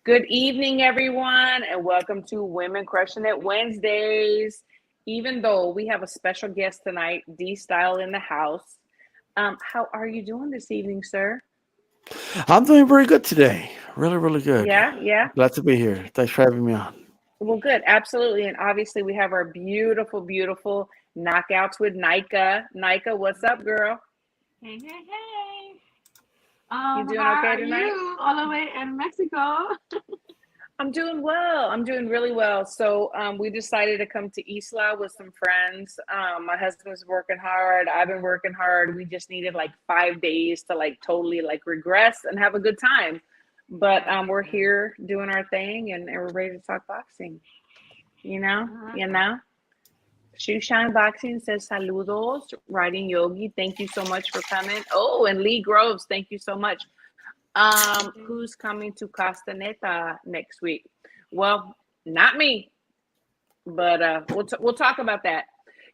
Good evening, everyone, and welcome to Women Crushing It Wednesdays. Even though we have a special guest tonight, D Style in the house. How are you doing this evening, sir? I'm doing very good today. Really, really good. Yeah, yeah. Glad to be here. Thanks for having me on. Well, good, absolutely. And obviously, we have our beautiful, beautiful knockouts with Nika. Nika, what's up, girl? Hey, hey, hey. You doing How okay are tonight? you all the way in Mexico? I'm doing well. I'm doing really well. So we decided to come to Isla with some friends. My husband's working hard. I've been working hard. We just needed like 5 days to like totally like regress and have a good time. But That's we're good. here doing our thing and we're ready to talk boxing. You know, Uh-huh. you know. Shoe Shine Boxing says saludos. Riding Yogi, thank you so much for coming. Oh, and Lee Groves, thank you so much. Thank you. Who's coming to Castaneta next week? Well, not me, but we'll talk about that.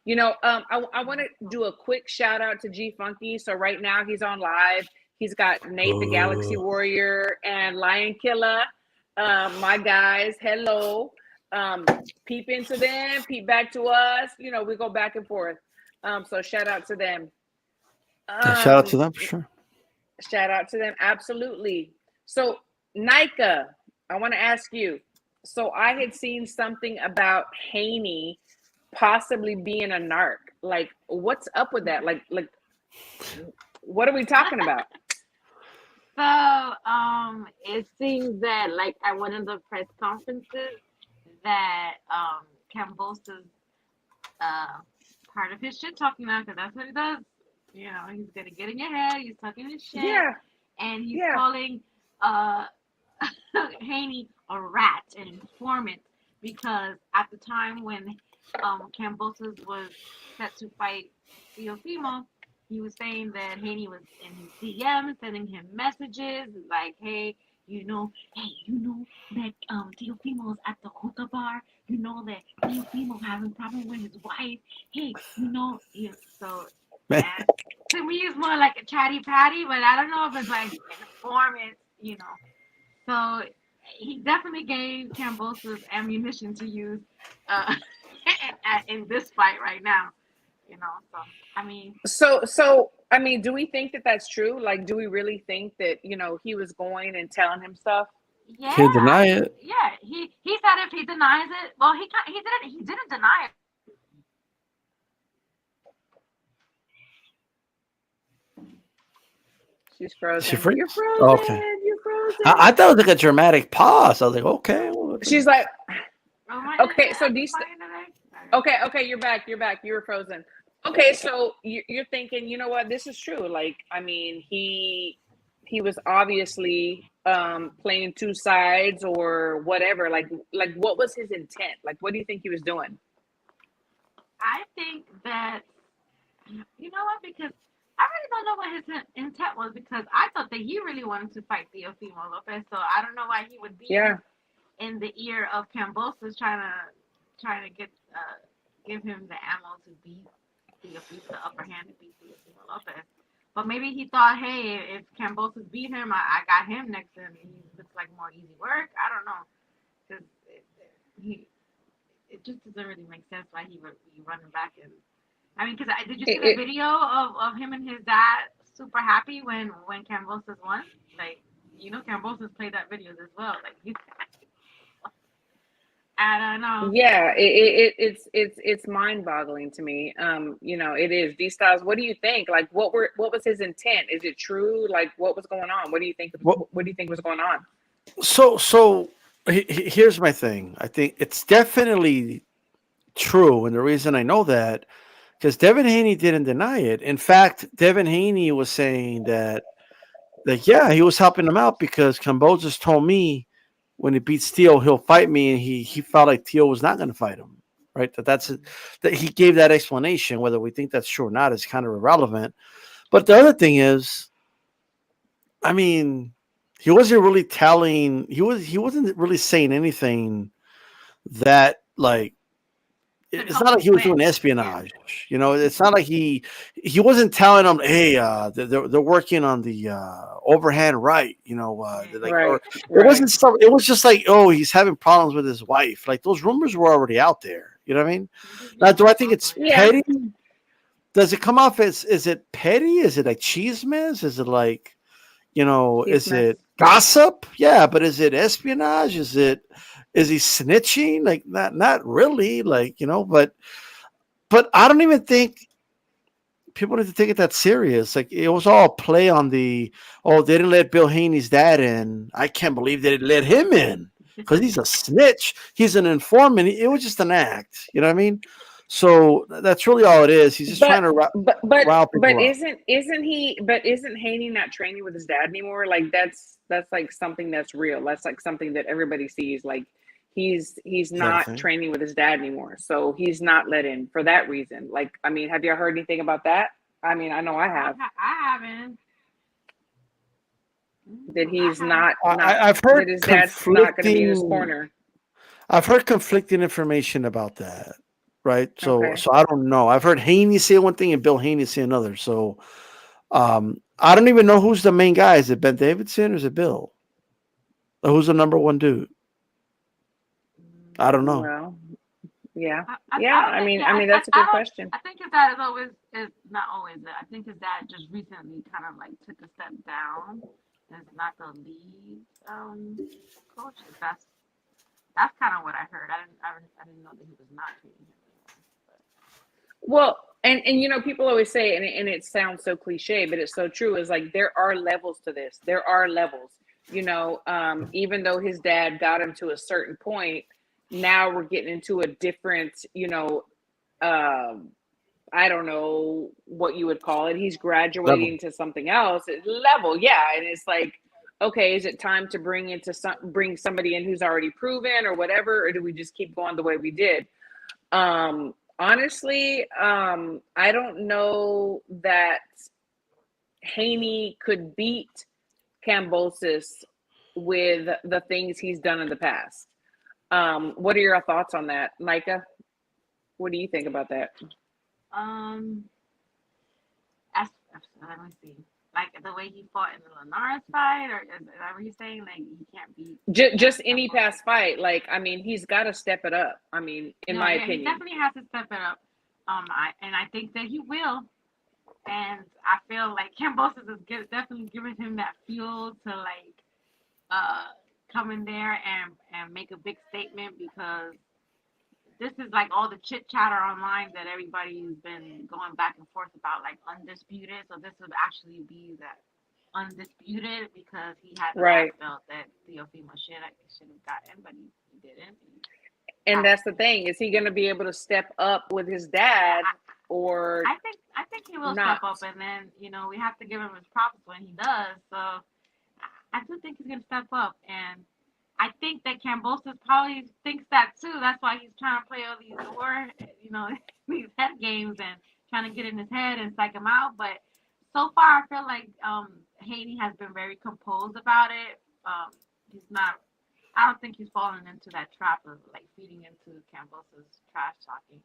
I want to do a quick shout out to G Funky. So right now he's on live. He's got Nate the Galaxy Oh. Warrior and Lion Killer. My guys, hello. Peep into them, peep back to us. We go back and forth. So shout out to them. Yeah, shout out Um, to them for sure. Shout out to them. Absolutely. So, Nika, I want to ask you. So, I had seen something about Haney possibly being a narc. Like, what's up with that? Like, what are we talking about? It seems that like at one of the press conferences that Cambosa's uh part of his shit talking now because that's what he does. He's gonna get in your head. He's talking his shit, Yeah, and he's yeah. calling uh Haney a rat, an informant, because at the time when Cambosos was set to fight Teofimo, he was saying that Haney was in his DM sending him messages like, hey, that Teofimo's at the hookah bar. You know that Teofimo having problem with his wife. Hey, so Man, that to me is more like a chatty patty, but I don't know if it's like an informant. So he definitely gave Cambosos ammunition to use uh, in this fight right now. So I mean, So, I mean, do we think that that's true? Like, do we really think that he was going and telling him stuff? can't deny it. yeah. He said if he denies it, well, he didn't deny it. She's She frozen. You're freaks. Okay. frozen. You're I frozen. thought it was like a dramatic pause. I was like, okay. Well, She's like, Oh my okay. internet So, acting these. funny today. Okay, you're back. You're back. You were frozen. Okay, so you're thinking, you know what? This is true. Like, I mean, he was obviously playing two sides or whatever. Like, what was his intent? Like, what do you think he was doing? I think that you know what because. I really don't know what his intent was because I thought that he really wanted to fight Teofimo Lopez. So I don't know why he would be Yeah. in the ear of Cambosos trying to give him the ammo to beat the upper hand to beat Teofimo Lopez. But maybe he thought, hey, if Cambosos beat him, I got him next to him. He looks like more easy work. I don't know because he it just doesn't really make sense why he would be running back and. I mean, because did you see the It, video of him and his dad super happy when Cambosos won? Like, Cambosos played that video as well. Like, I don't know. yeah, it's mind-boggling to me. It is. D Styles, what do you think? Like, what was his intent? Is it true? Like, what was going on? What do you think? Well, What do you think was going on? so here's my thing. I think it's definitely true, and the reason I know that because Devin Haney didn't deny it. In fact, Devin Haney was saying that yeah, he was helping him out because Cambojas told me when he beats Teal, he'll fight me, and he felt like Teal was not going to fight him. Right? That he gave that explanation. Whether we think that's true or not is kind of irrelevant. But the other thing is, I mean, he wasn't really telling. He wasn't really saying anything that like it's not like he was doing espionage. You know, it's not like he wasn't telling them, hey, they're working on the overhand right. You know, like, Right. or it Right. wasn't stuff. It was just like, oh, he's having problems with his wife. Like those rumors were already out there. You know what I mean? Now, do I think it's Yeah. petty? Does it come off as, is it petty? Is it like chismes? Is it like, you know, is Chismes. it gossip? Yeah, but is it espionage? Is he snitching? Like not really. Like, you know, but I don't even think people need to take it that serious. Like it was all play on the, oh, they didn't let Bill Haney's dad in. I can't believe they didn't let him in because he's a snitch. He's an informant. It was just an act. You know what I mean? So that's really all it is. He's just trying to rile people up. Isn't Haney not training with his dad anymore? Like that's like something that's real. That's like something that everybody sees. Like he's not training with his dad anymore. So he's not let in for that reason. Like, I mean, have you heard anything about that? I mean, I know I have. I haven't. That he's not. I've heard that his dad's not going to be in his corner. I've heard conflicting information about that. Right. So Okay. so I don't know. I've heard Haney say one thing and Bill Haney say another. So I don't even know who's the main guy. Is it Ben Davidson or is it Bill? Or who's the number one dude? I don't know. Well, yeah. I mean, that's a good question. I think his dad is not always. I think his dad just recently kind of like took a step down. Is not the lead coach. That's kind of what I heard. I didn't know that he was not treating him. Well, and you know, people always say, and it sounds so cliche, but it's so true, is like there are levels to this. There are levels. You know, even though his dad got him to a certain point, now we're getting into a different, you know, I don't know what you would call it. He's graduating to something else. Level, yeah. And it's like, okay, is it time to bring somebody in who's already proven or whatever, or do we just keep going the way we did? Honestly, I don't know that Haney could beat Kambosos with the things he's done in the past. What are your thoughts on that, Micah? What do you think about that? Let me see. Like the way he fought in the Linares fight, or is that what you're saying? Like he can't beat just any past fight. Like, I mean, he's got to step it up. I mean, in my opinion, he definitely has to step it up. I think that he will. And I feel like Kambosos is definitely giving him that fuel to like come in there and make a big statement, because this is like all the chit chatter online that everybody's been going back and forth about, like undisputed. So this would actually be that undisputed, because he had the last belt that Teofimo should have gotten, but he didn't. And that's the thing: is he going to be able to step up with his dad, or I think he will step up, and then we have to give him his props when he does. So I do think he's going to step up, and I think that Kambosos probably thinks that too. That's why he's trying to play all these these head games and trying to get in his head and psych him out. But so far, I feel like Haney has been very composed about it. He's not. I don't think he's fallen into that trap of like feeding into Kambosos' trash talking.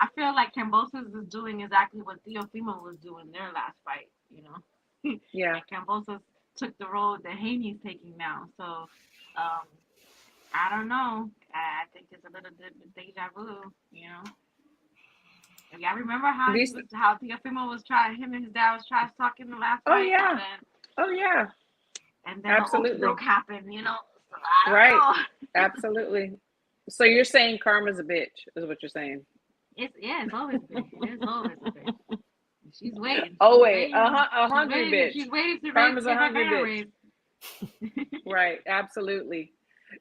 I feel like Kambosos is doing exactly what Teofimo was doing their last fight. Yeah. And Kambosos took the road that Haney's taking now. So. I don't know. I think it's a little bit deja vu, I remember how Teofimo was him and his dad was trash talking the last fight. Oh yeah. And then the broke happened, So I don't know. Absolutely. So you're saying karma's a bitch, is what you're saying? It's always a bitch. It's always a bitch. She's waiting. Always a hungry bitch. She's waiting to Karma's a hungry bitch. Right, absolutely.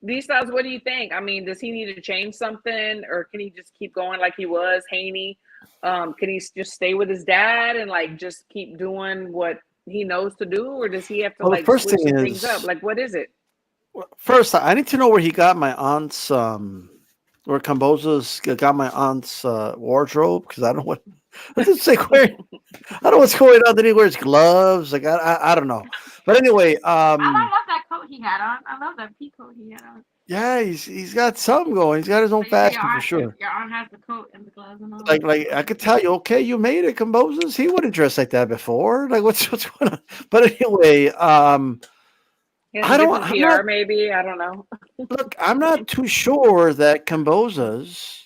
These thoughts, what do you think? I mean, does he need to change something, or can he just keep going like he was, Haney? Can he just stay with his dad and like just keep doing what he knows to do, or does he have to like switch things up? Like, what is it? First, I need to know where he got my aunt's where Kambosos got my aunt's wardrobe, because I don't know what. I don't know what's going on. Did he wear his gloves? Like I don't know. But anyway, I love that coat he had on. I love that pea coat he had on. Yeah, he's got something going. He's got his own So you say fashion for sure. your arm has the coat and the gloves and all. Like I could tell you, okay, you made it, Comboses. He wouldn't dress like that before. Like what's going on? But anyway, He has a I don't. different I'm not. PR, maybe. I don't know. Look, I'm not too sure that Comboses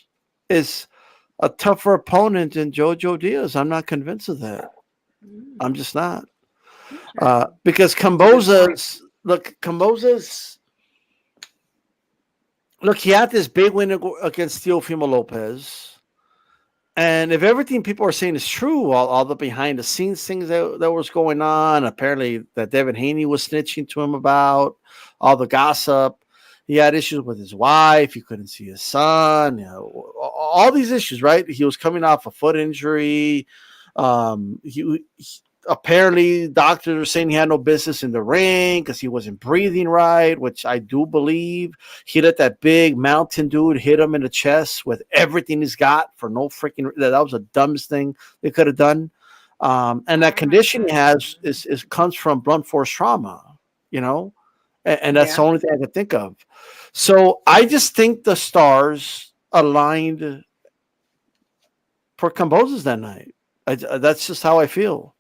is a tougher opponent than Jojo Diaz. I'm not convinced of that. Mm, I'm just not. interesting. Because That's a good point. Comboses, look, he had this big win against Teofimo Lopez. And if everything people are saying is true, all the behind the scenes things that was going on, apparently that Devin Haney was snitching to him about, all the gossip. He had issues with his wife. He couldn't see his son. You know, all these issues, right? He was coming off a foot injury. He apparently doctors are saying he had no business in the ring because he wasn't breathing right, which I do believe. He let that big mountain dude hit him in the chest with everything he's got for no freaking. That was the dumbest thing they could have done. And I that remember condition he that. has is comes from blunt force trauma, you know, and that's the Yeah. only thing I could think of. So I just think the stars aligned for Cambosos that night. That's just how I feel.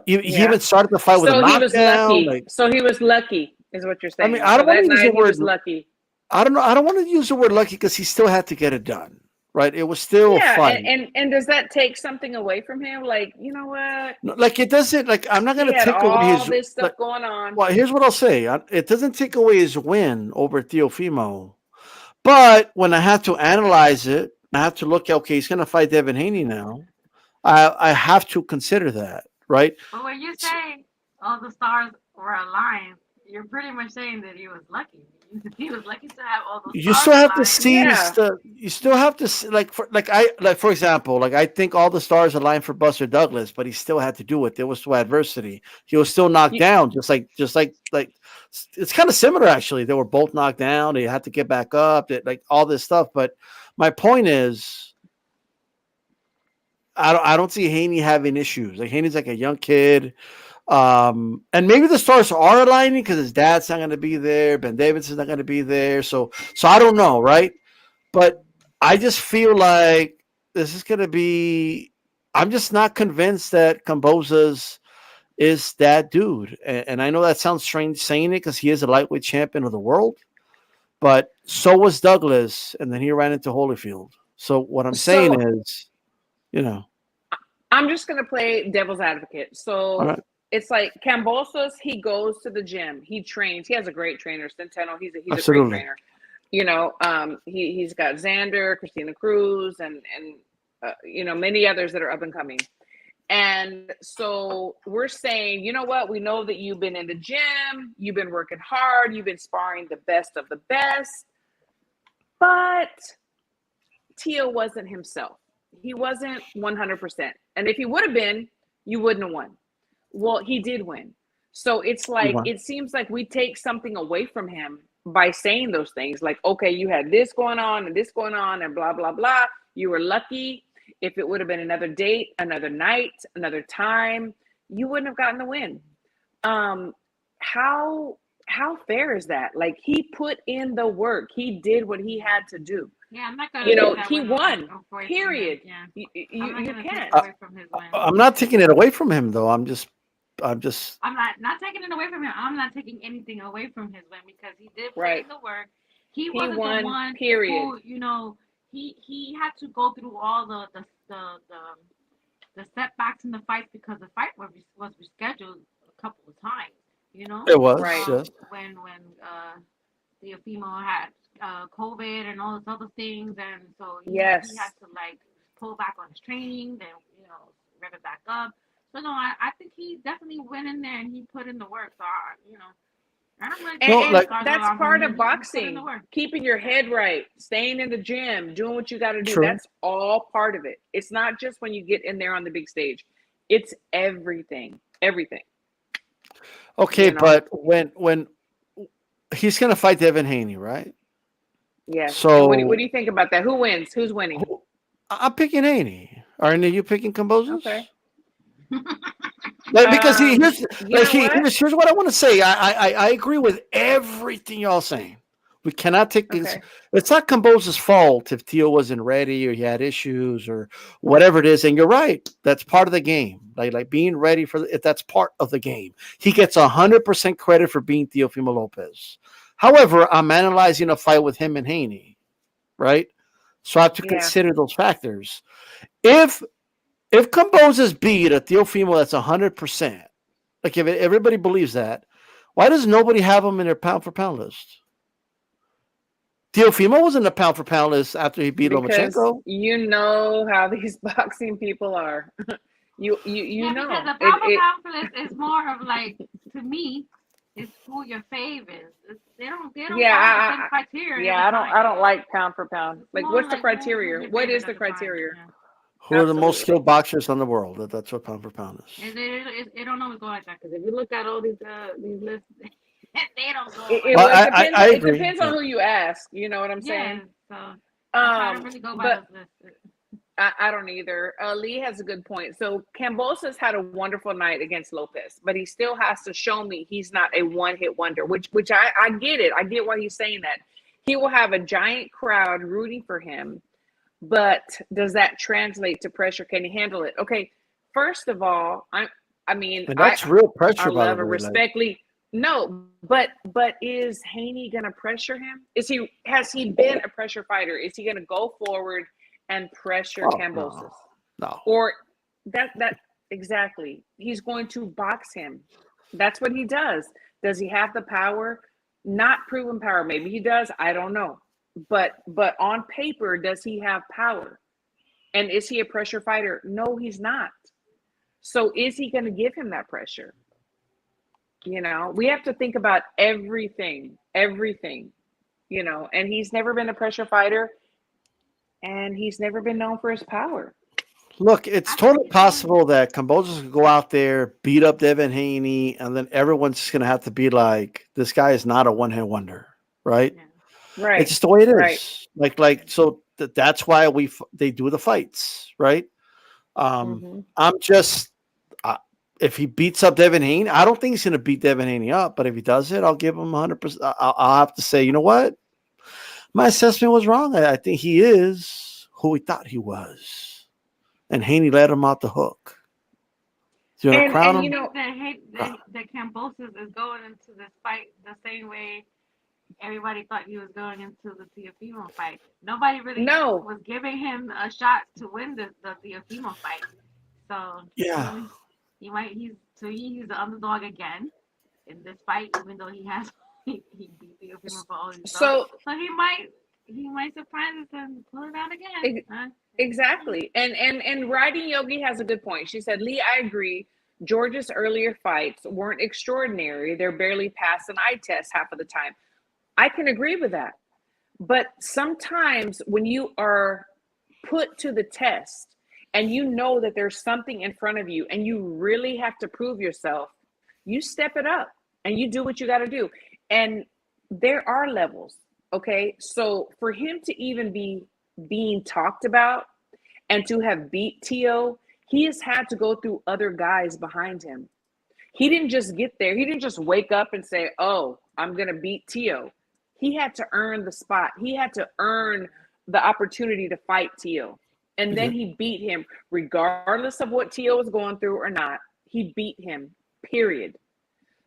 He Yeah. even started the fight with a So he was knockdown. lucky. Like, So he was lucky, is what you're I mean, saying. I So don't want that to use the night he word. was lucky. I don't know. I don't want to use the word lucky because he still had to get it done, right? It was still a Yeah, fight. and does that take something away from him? Like, you know what? No, like it doesn't. Like I'm not He going to had take away all his. this stuff Like, going on. well, here's what I'll say. It doesn't take away his win over Teofimo, but when I have to analyze it, I have to look. Okay, he's going to fight Devin Haney now. I have to consider that, right? But when you say all the stars were aligned, you're pretty much saying that he was lucky. He was lucky to have all those You stars still have to aligned. see Yeah. you still have to see, for example, like I think all the stars aligned for Buster Douglas, but he still had to do it. There was still adversity. He was still knocked You- down, just like it's kind of similar actually. They were both knocked down. They had to get back up. Like all this stuff. But my point is, I don't see Haney having issues. Like Haney's like a young kid. And maybe the stars are aligning because his dad's not going to be there. Ben Davidson's not going to be there. So I don't know, right? But I just feel like this is going to be. I'm just not convinced that Cambosa's is that dude. And I know that sounds strange saying it because he is a lightweight champion of the world, but so was Douglas, and then he ran into Holyfield. So what I'm saying So is, you know, I'm just gonna play devil's advocate. all So right, it's like Cambosos, he goes to the gym, he trains, he has a great trainer, Centeno, he's a great absolutely. trainer. You know, he's got Xander, Christina Cruz, and you know, many others that are up and coming. And so we're saying, you know what? We know that you've been in the gym, you've been working hard, you've been sparring the best of the best, but Tio wasn't himself. He wasn't 100%. And if he would have been, you wouldn't have won. Well, he did win. So it's He like, won. it seems like we take something away from him by saying those things like, okay, you had this going on and this going on and blah, blah, blah. You were lucky. If it would have been another date, another night, another time, you wouldn't have gotten the win. How fair is that? Like he put in the work. He did what he had to do. Yeah, I'm not gonna You take know, that he win won. away from him. Period. Yeah, You I'm not you gonna take can't. it away from his win. I'm not taking it away from him though. I'm just I'm not taking it away from him. I'm not taking anything away from his win because he did put Right. in the work. He He wasn't the won. one Period. who, you know, he had to go through all the setbacks in the fights because the fight was rescheduled a couple of times. You know, it was Right. yes. when Teofimo had COVID and all those other things, and so he had Yes. to like pull back on his training, then rev it back up. So no, I think he definitely went in there and he put in the work. So I'm gonna And, No, and like- that's part of He put in boxing. the work. Keeping your head right, staying in the gym, doing what you got to do. True. That's all part of it. It's not just when you get in there on the big stage. It's everything. Everything. Okay, You know? but when he's gonna fight Devin Haney, right? Yes. So- And what do you think about that? Who wins? Who's winning? I'm picking Haney. Aren't you picking Cambosos? Okay. Like, because You know what? here's what I want to say. I agree with everything y'all saying. We cannot take Okay. it's not Cambosa's fault if Tio wasn't ready or he had issues or whatever it is. And you're right, that's part of the game. Like being ready if that's part of the game. He gets 100% credit for being Teofimo Lopez. However, I'm analyzing a fight with him and Haney, right? So I have to Yeah. consider those factors. If Cambosa's beat a Teofimo that's 100%, like if everybody believes that, why does nobody have him in their pound for pound list? Teofimo was in the pound for pound list after he beat Because Lomachenko. you know how these boxing people are. You Yeah, know. because the It, pound for it, pound list is more of like, to me, it's who your fave is. They don't Yeah, follow the same criteria. yeah, every I time. don't like pound for pound. It's Like, more what's the like who's criteria? your What favorite is at the the time. criteria? Yeah. Who are the most Absolutely. skilled boxers in the world? That's what pound for pound is. And it don't always go like that, because if you look at all these lists, they don't go It, like it, Well, well, it that. depends. I It agree. depends Yeah. on who you ask. You know what I'm Yeah, saying? so I try to really go by But those lists. I don't either. Lee has a good point. So Cambosa's had a wonderful night against Lopez, but he still has to show me he's not a one-hit wonder, which I get it. I get why he's saying that. He will have a giant crowd rooting for him, but does that translate to pressure? Can he handle it? Okay, first of all, I mean, And that's real pressure, I by the love and way. Like, respect Lee. No, but is Haney gonna pressure him? Has he been a pressure fighter? Is he gonna go forward and pressure oh, Kambosos? no. Or that exactly. He's going to box him. That's what he does. Does he have the power? Not proven power. Maybe he does. I don't know. But on paper, does he have power? And is he a pressure fighter? No, he's not. So is he going to give him that pressure? You know, we have to think about everything, you know, and he's never been a pressure fighter and he's never been known for his power. Look, it's totally possible that Cambosos could go out there, beat up Devin Haney, and then everyone's just going to have to be like, this guy is not a one-hit wonder, right? Yeah. Right. It's just the way it is. Right. So that's why they do the fights, right? I'm just if he beats up Devin Haney, I don't think he's going to beat Devin Haney up, but if he does it, I'll give him 100%. I'll have to say, you know what? My assessment was wrong. I think he is who we thought he was. And Haney let him out the hook. Do you want to crown him? You know, that Cambosos is going into this fight the same way everybody thought he was going into the Teofimo fight. Nobody really was giving him a shot to win the Teofimo fight. So yeah, he's the underdog again in this fight, even though he beat Teofimo for all his stuff. So he might surprise us and pull it out again. Exactly. And Riding Yogi has a good point. She said, Lee, I agree. George's earlier fights weren't extraordinary. They're barely past an eye test half of the time. I can agree with that. But sometimes when you are put to the test and you know that there's something in front of you and you really have to prove yourself, you step it up and you do what you got to do. And there are levels. Okay. So for him to even be being talked about and to have beat Tio, he has had to go through other guys behind him. He didn't just get there. He didn't just wake up and say, oh, I'm going to beat Tio. He had to earn the spot. He had to earn the opportunity to fight Tio. And then he beat him, regardless of what Tio was going through or not. He beat him, period.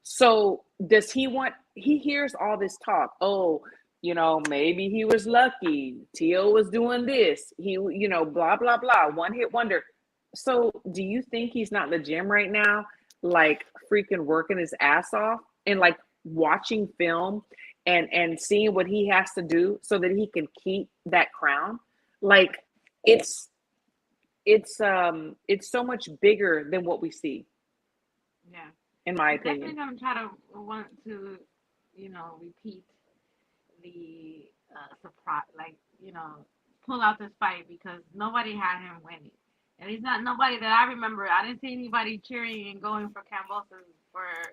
So does he hears all this talk. Oh, you know, maybe he was lucky. Tio was doing this. He, you know, blah, blah, blah. One hit wonder. So do you think he's not in the gym right now, like freaking working his ass off and like watching film and seeing what he has to do so that he can keep that crown? Like it's so much bigger than what we see. Yeah. In my I'm opinion. definitely gonna want to, you know, repeat the surprise, like, you know, pull out this fight, because nobody had him winning, and he's not nobody that I remember. I didn't see anybody cheering and going for Cambosos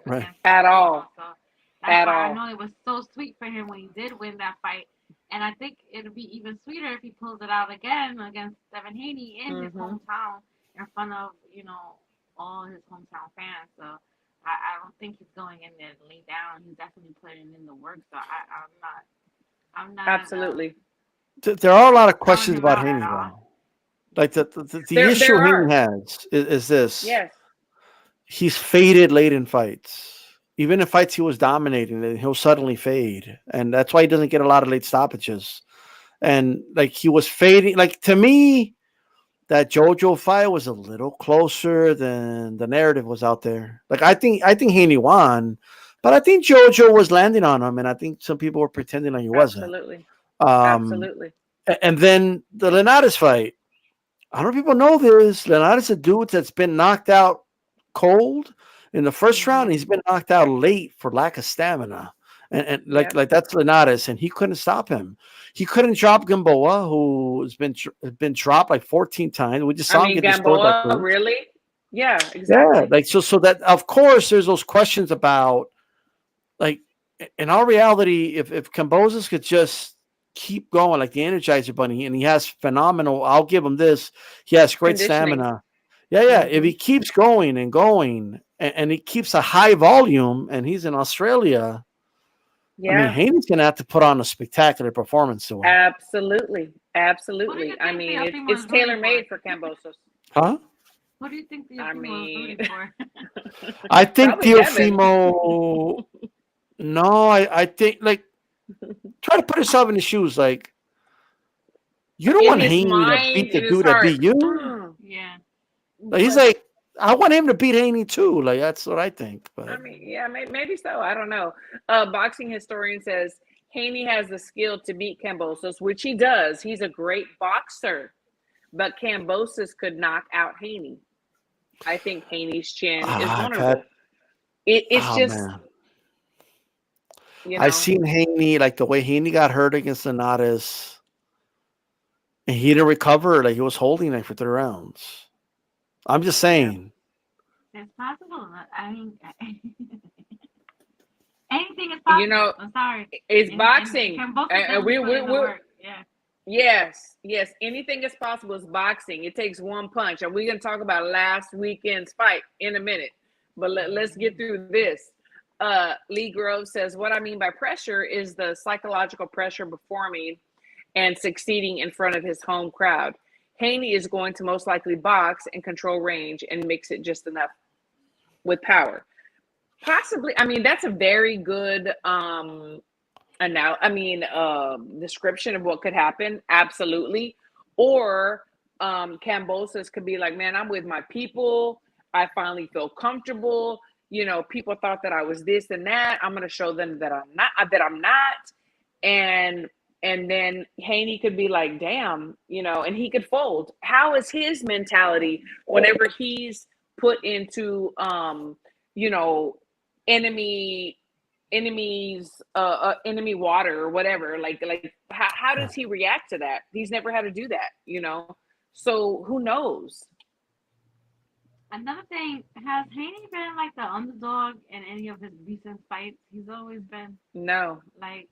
against at all. So that's why I know it was so sweet for him when he did win that fight, and I think it'll be even sweeter if he pulls it out again against Devin Haney in his hometown in front of, you know, all his hometown fans. So I don't think he's going in there to lay down. He's definitely putting in the work. So I'm not I'm not Absolutely. There are a lot of calling questions him about out at Haney, all. though. Like the There issue are. Haney has is this: Yes. he's faded late in fights. Even in fights he was dominating, then he'll suddenly fade, and that's why he doesn't get a lot of late stoppages. And like he was fading, like to me, that JoJo fight was a little closer than the narrative was out there. Like I think Haney won, but I think JoJo was landing on him, and I think some people were pretending like he wasn't. Absolutely. Um, Absolutely. and then the Linares fight. I don't know if people know this. Linares is a dude that's been knocked out cold in the first round. Mhm. He's been knocked out late for lack of stamina. And like Yep. that's Linares, and he couldn't stop him. He couldn't drop Gamboa, who has been dropped like 14 times. We just I saw him mean, get destroyed by Gamboa, Cruz. really? Yeah, Yeah, exactly. like so that of course there's those questions about like in our reality, if Cambosis could just keep going like the Energizer Bunny, and he has phenomenal, I'll give him this. He has great Conditioning. stamina. Yeah, yeah. If Hmm. he keeps going and going, and he keeps a high volume, and he's in Australia, I mean, Yeah, Haney's gonna have to put on a spectacular performance to win. absolutely. Who do you Absolutely. I think mean, Teofimo it's is tailor rooting for? made for Cambosos. Huh? Who do you think I Teofimo is mean, rooting for? I think probably Devin. Teofimo. No, I think like try to put yourself in the shoes. Like you don't In want his Haney to mind, beat the in his dude that heart. beat you. Yeah. Like, he's But like, I want him to beat Haney too. Like that's what I think. I But mean, yeah, maybe so. I don't know. Boxing historian says Haney has the skill to beat Cambosos, which he does. He's a great boxer, but Cambosos could knock out Haney. I think Haney's chin is I've had, vulnerable. It's oh just, man, you I know, seen Haney like the way Haney got hurt against Linares, and he didn't recover. Like he was holding like for 3 rounds. I'm just yeah. saying. It's possible. I mean, anything is You possible. know, I'm sorry. it's And boxing. Cambosa And doesn't put in the work. Yeah. yes, yes, anything is possible. It's boxing. It takes one punch. And we're going to talk about last weekend's fight in a minute. But let's get through this. Lee Grove says, what I mean by pressure is the psychological pressure performing and succeeding in front of his home crowd. Haney is going to most likely box and control range and mix it just enough with power. Possibly. I mean, that's a very good description of what could happen. Absolutely. Or Cambosis could be like, man, I'm with my people. I finally feel comfortable. You know, people thought that I was this and that. I'm going to show them that I'm not. And then Haney could be like, damn, you know, and he could fold. How is his mentality whenever he's put into you know, enemy enemy water or whatever, like how does he react to that? He's never had to do that, you know, so who knows. Another thing, has Haney been like the underdog in any of his recent fights? He's always been No. like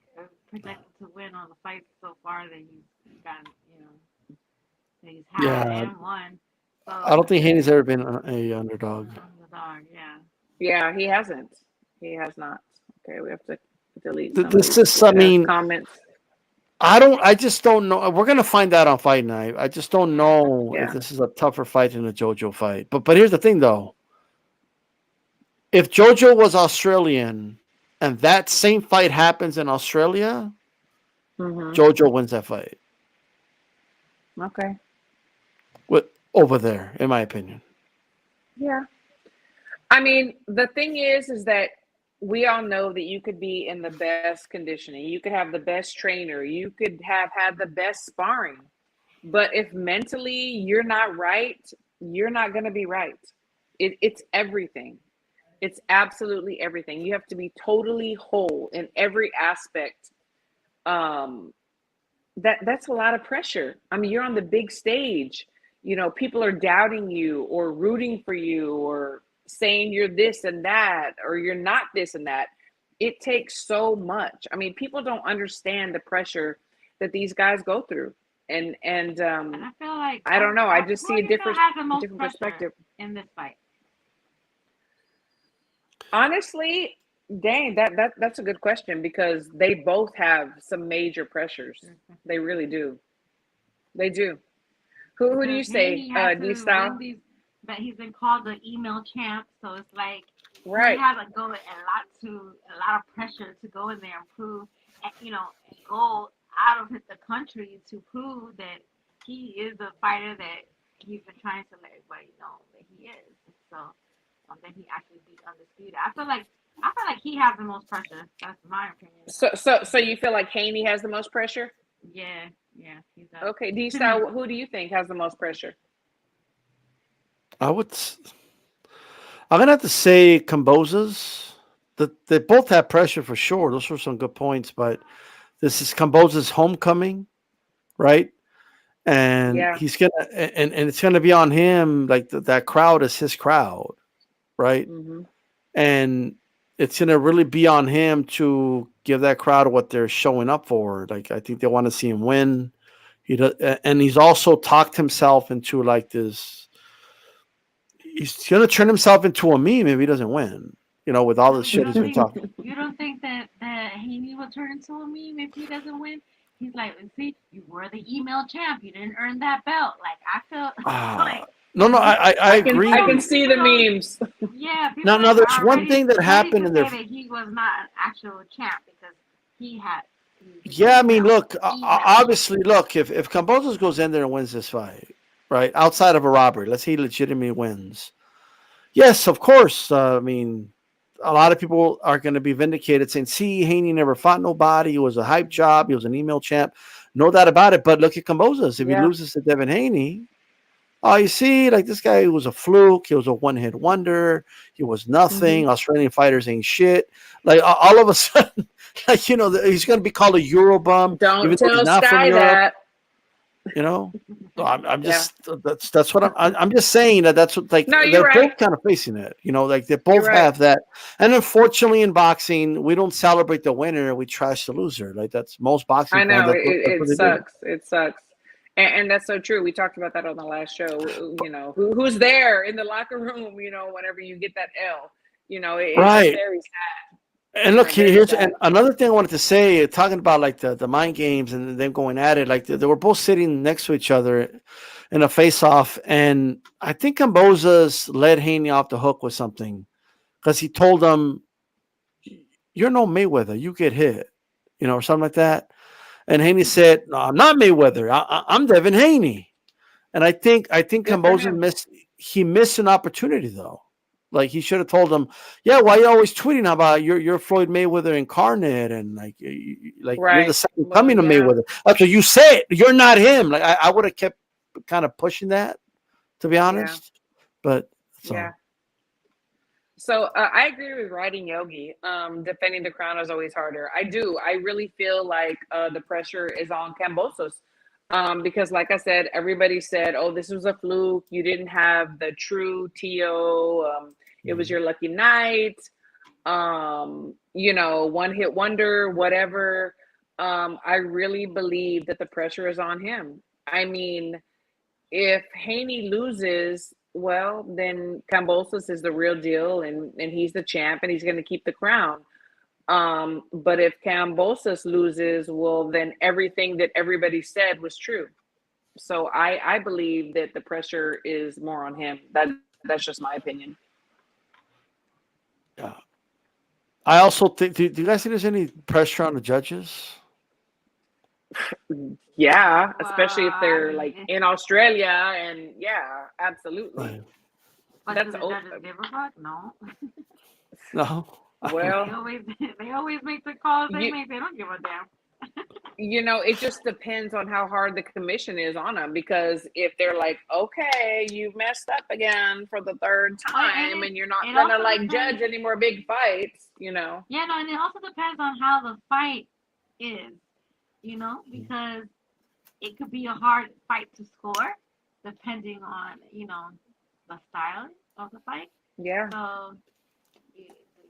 projected to win all the fights so far that he's gotten, that he's had Yeah, and won. I So don't think Haney's ever been a underdog. underdog, yeah. Yeah, he hasn't. He has not. Okay, we have to delete some of This these is, I mean, comments. I just don't know. We're gonna find out on fight night. I just don't know if Yeah. this is a tougher fight than a JoJo fight. But here's the thing though. If JoJo was Australian and that same fight happens in Australia, Hmm. JoJo wins that fight. Okay. With over there, in my opinion. Yeah. I mean, the thing is that we all know that you could be in the best conditioning, you could have the best trainer, you could have had the best sparring, but if mentally you're not right, you're not going to be right. It's everything. It's absolutely everything. You have to be totally whole in every aspect. Um, that's a lot of pressure. I mean, you're on the big stage. You know, people are doubting you or rooting for you or saying you're this and that or you're not this and that. It takes so much. I mean, people don't understand the pressure that these guys go through. And And I feel like I don't know. I just who see do a you feel has the most different pressure perspective. in this fight? Honestly, Dang, that's a good question because they both have some major pressures. They really do. They do. Who do you Because say, Haney has D to style? win these, but he's been called the email champ, so it's like he Right. had to go a lot of pressure to go in there and prove, and go out of the country to prove that he is the fighter that he's been trying to let everybody know that he is. So then he actually beat undisputed. I feel like he has the most pressure. That's my opinion. So you feel like Haney has the most pressure? Yeah, yeah, he does. Okay, D style. Who do you think has the most pressure? I would. I'm gonna have to say Camboza's. They both have pressure for sure. Those were some good points, but this is Camboza's homecoming, right? And Yeah. he's gonna and it's gonna be on him. Like that crowd is his crowd, right? Hmm. And it's gonna really be on him to give that crowd what they're showing up for. Like I think they want to see him win. He does, and he's also talked himself into like this. He's gonna turn himself into a meme if he doesn't win. With all the You shit don't he's been think talking. you don't think that Haney will turn into a meme if he doesn't win? He's like, see, you were the email champ. You didn't earn that belt. Like I feel like No, I I agree. can see the memes. yeah, Now, people there's are one thing that ready happened to in say their. that he was not an actual champ because he had Yeah, I mean, email look, champ. obviously, look, if Cambosos goes in there and wins this fight, right, outside of a robbery, let's say he legitimately wins. Yes, of course. I mean, a lot of people are going to be vindicated saying, see, Haney never fought nobody. He was a hype job. He was an email champ. No doubt about it. But look at Cambosos. If he Yeah. loses to Devin Haney, oh, you see, like this guy was a fluke. He was a one-hit wonder. He was Hmm. nothing. Australian fighters ain't shit. Like all of a sudden, like he's going to be called a Euro bum, Don't even though he's tell not from Sky Europe. that. You know, so I'm Yeah. just that's what I'm just saying that's what like No, you're they're right. both kind of facing it. Like they You're both right. have that. And unfortunately, in boxing, we don't celebrate the winner. We trash the loser. Like that's most boxing I fans. know That's it what they do. sucks. It sucks. And that's so true. We talked about that on the last show. Who's there in the locker room, whenever you get that L. It's Right. very sad. And look, Very here's sad. and another thing I wanted to say, talking about like the mind games and them going at it, like they were both sitting next to each other in a face off, and I think Camboza's led Haney off the hook with something because he told him, "You're no Mayweather, you get hit," or something like that. And Haney said, "No, I'm not Mayweather. I'm Devin Haney." And I think Good for Camboza him. missed an opportunity though. Like he should have told him, "Yeah, why you always tweeting about you're Floyd Mayweather incarnate and like you're the Right. second Well, coming of yeah. Mayweather." That's what you said. You're not him. Like I would have kept kind of pushing that, to be Yeah. honest. But Yeah. so So I agree with riding Yogi. Defending the crown is always harder. I do. I really feel like the pressure is on Cambosos. Because, like I said, everybody said, "Oh, this was a fluke. You didn't have the true TO. It was your lucky night. One hit wonder, whatever." I really believe that the pressure is on him. I mean, if Haney loses, well, then Kambosos is the real deal, and he's the champ, and he's going to keep the crown. But if Kambosos loses, well, then everything that everybody said was true. So I believe that the pressure is more on him. That's just my opinion. yeah. I also think. Do you guys think there's any pressure on the judges? Yeah, Well, especially if I they're like mean, in Australia, and yeah, absolutely. Right. but do That's the judges give a fuck? No. No. well, They always they always make the calls they you make. They don't give a damn. it just depends on how hard the commission is on them, because if they're like, okay, you messed up again for the third Well, time and you're not it gonna also like depends. judge any more big fights. Yeah, no, and it also depends on how the fight is, because it could be a hard fight to score depending on, the style of the fight. Yeah. So, you,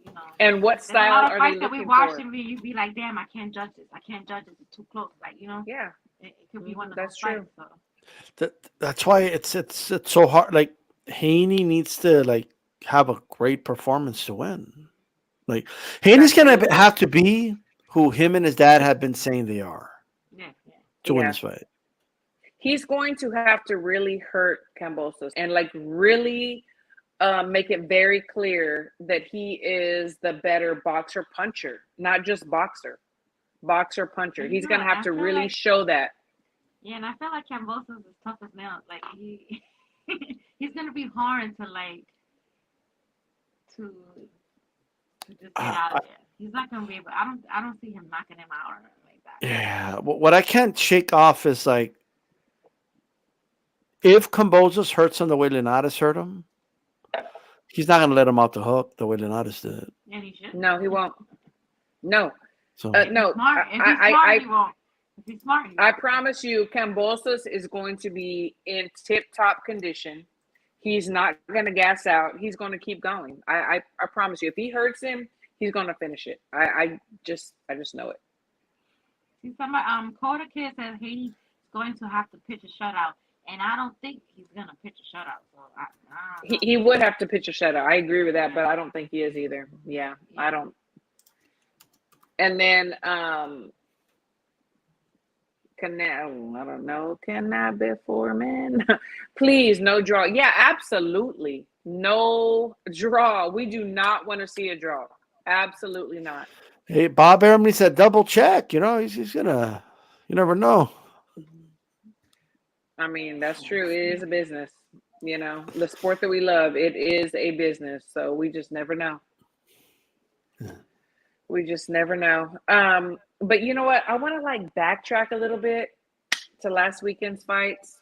you know, And what there's a style lot of are they fights that we looking watched for? and you'd be like, damn, I can't judge this. I can't judge this. It's too close. Like, Yeah. it could be one of That's those true. fights. So, That's why it's so hard. Like Haney needs to like have a great performance to win. Like Haney's gonna Absolutely. have to be who him and his dad have been saying they are Yeah, yeah. to win Yeah. this fight. He's going to have to really hurt Kambosos and like really make it very clear that he is the better boxer puncher, not just boxer puncher. And He's going to have I to feel really like show that. yeah, and I feel like Kambosos is tough as nails. Like he's gonna be hard to like to just get out of there. He's not gonna be able. I don't see him knocking him out or nothing like that. Yeah, what I can't shake off is like if Kambosos hurts him the way Linares hurt him, he's not gonna let him off the hook the way Linares did. And he should. No, he won't. No, So no. Smart. If he's smart, he won't. If he's smart, he I won't. promise you, Kambosos is going to be in tip-top condition. He's not going to gas out. He's going to keep going. I promise you. If he hurts him, he's going to finish it. I just know it. See, somebody, Coda Kid says Haney's going to have to pitch a shutout, and I don't think he's gonna pitch a shutout. So I don't know. He would have to pitch a shutout. I agree with that, but I don't think he is either. Yeah, I don't. And then I don't know. Can I be for men? Please, no draw. Yeah, absolutely. No draw. We do not want to see a draw. Absolutely not. hey, Bob Arum needs that double check. You know, he's gonna. You never know. I mean, that's true. It is a business. You know, the sport that we love, it is a business. So we just never know. We just never know. But you know what? I want to like backtrack a little bit to last weekend's fights.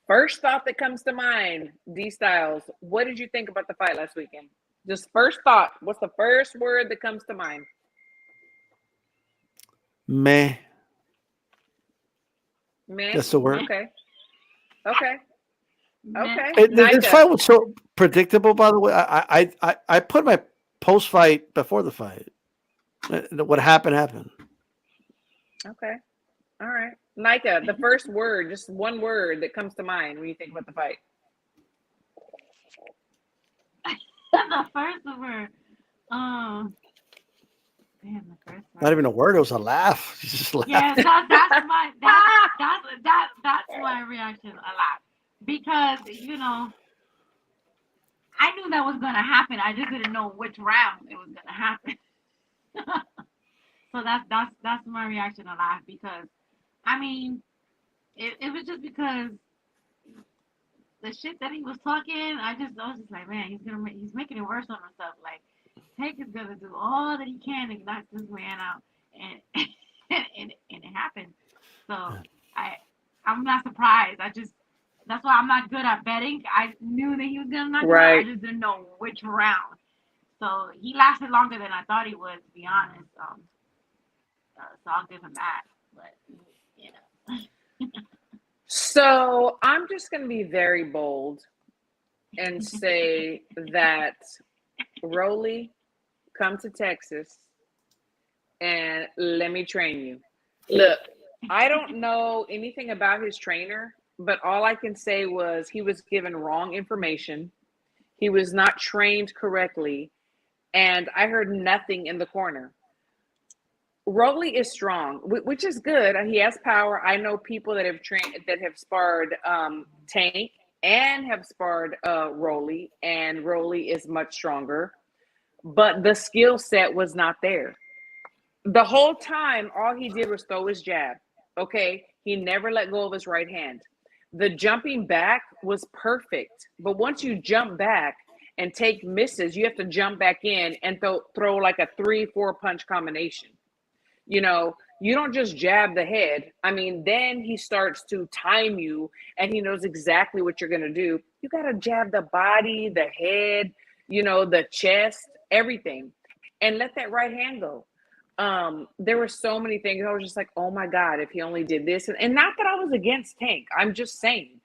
First thought that comes to mind, D Styles, what did you think about the fight last weekend? Just first thought. What's the first word that comes to mind? Meh. Man. That's the word. Okay. Okay. Okay. This fight was so predictable. By the way, I put my post fight before the fight. What happened. Okay. All right. Nika, the first word, just one word that comes to mind when you think about the fight. The first word. Damn, the first word. Not even a word. It was a laugh. She just laughed. Yeah, that's my reaction a lot because you know I knew that was gonna happen. I just didn't know which round it was gonna happen. So that's my reaction a lot because I mean it was just because the shit that he was talking. I was just like, man, he's making it worse on himself. Like Tank is gonna do all that he can to knock this man out, and and it happened. So I'm not surprised. That's why I'm not good at betting. I knew that he was gonna knock him out. I just didn't know which round. So he lasted longer than I thought he would, to be honest. So I'll give him that. But you know. So I'm just going to be very bold and say that Rolly, come to Texas and let me train you. Look, I don't know anything about his trainer, but all I can say was he was given wrong information. He was not trained correctly, and I heard nothing in the corner. Rolly is strong, which is good. He has power. I know people that have trained, that have sparred Tank and have sparred Rolly, and Rolly is much stronger. But the skill set was not there. The whole time, all he did was throw his jab. Okay, he never let go of his right hand. The jumping back was perfect, but once you jump back and take misses, you have to jump back in and throw like a 3-4 punch combination. You know, you don't just jab the head. I mean, then he starts to time you and he knows exactly what you're going to do. You got to jab the body, the head, you know, the chest, everything, and let that right hand go. There were so many things. I was just like, oh my God, if he only did this. And not that I was against Tank. I'm just saying,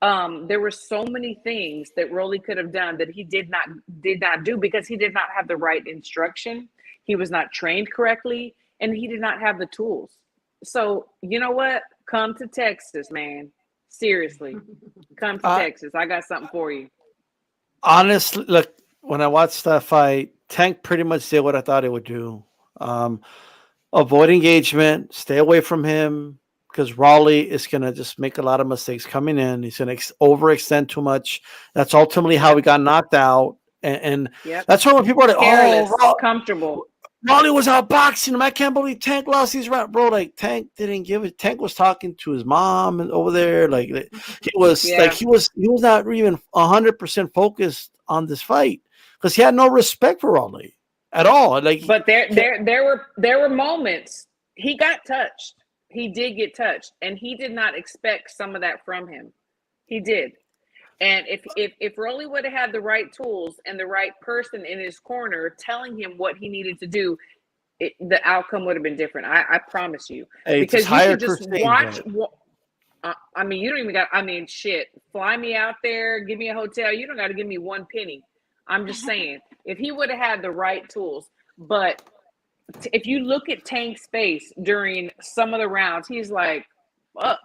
there were so many things that Rolly could have done that he did not do because he did not have the right instruction. He was not trained correctly. And he did not have the tools. So, you know what? Come to Texas, man. Seriously. Come to Texas. I got something for you. Honestly, look, when I watched that fight, Tank pretty much did what I thought it would do. Um, Avoid engagement, stay away from him because Raleigh is going to just make a lot of mistakes coming in. He's going to overextend too much. That's ultimately how he Yep. got knocked out. And Yep. that's why when people are like, Careless, oh, comfortable. Raleigh was outboxing him. I can't believe Tank lost these rounds. Bro, like, Tank didn't give it. Tank was talking to his mom and over there. Like, he was Yeah. he was not even 100% focused on this fight because he had no respect for Raleigh at all. Like, But there were moments he got touched. He did get touched, and he did not expect some of that from him. He did. And if Rolly would have had the right tools and the right person in his corner telling him what he needed to do, the outcome would have been different. I promise you. hey, Because you higher could just Christine, watch. right? I mean, you don't even got. I mean, shit. Fly me out there, give me a hotel. You don't got to give me one penny. I'm just saying, if he would have had the right tools, but if you look at Tank's face during some of the rounds, he's like, "Fuck,"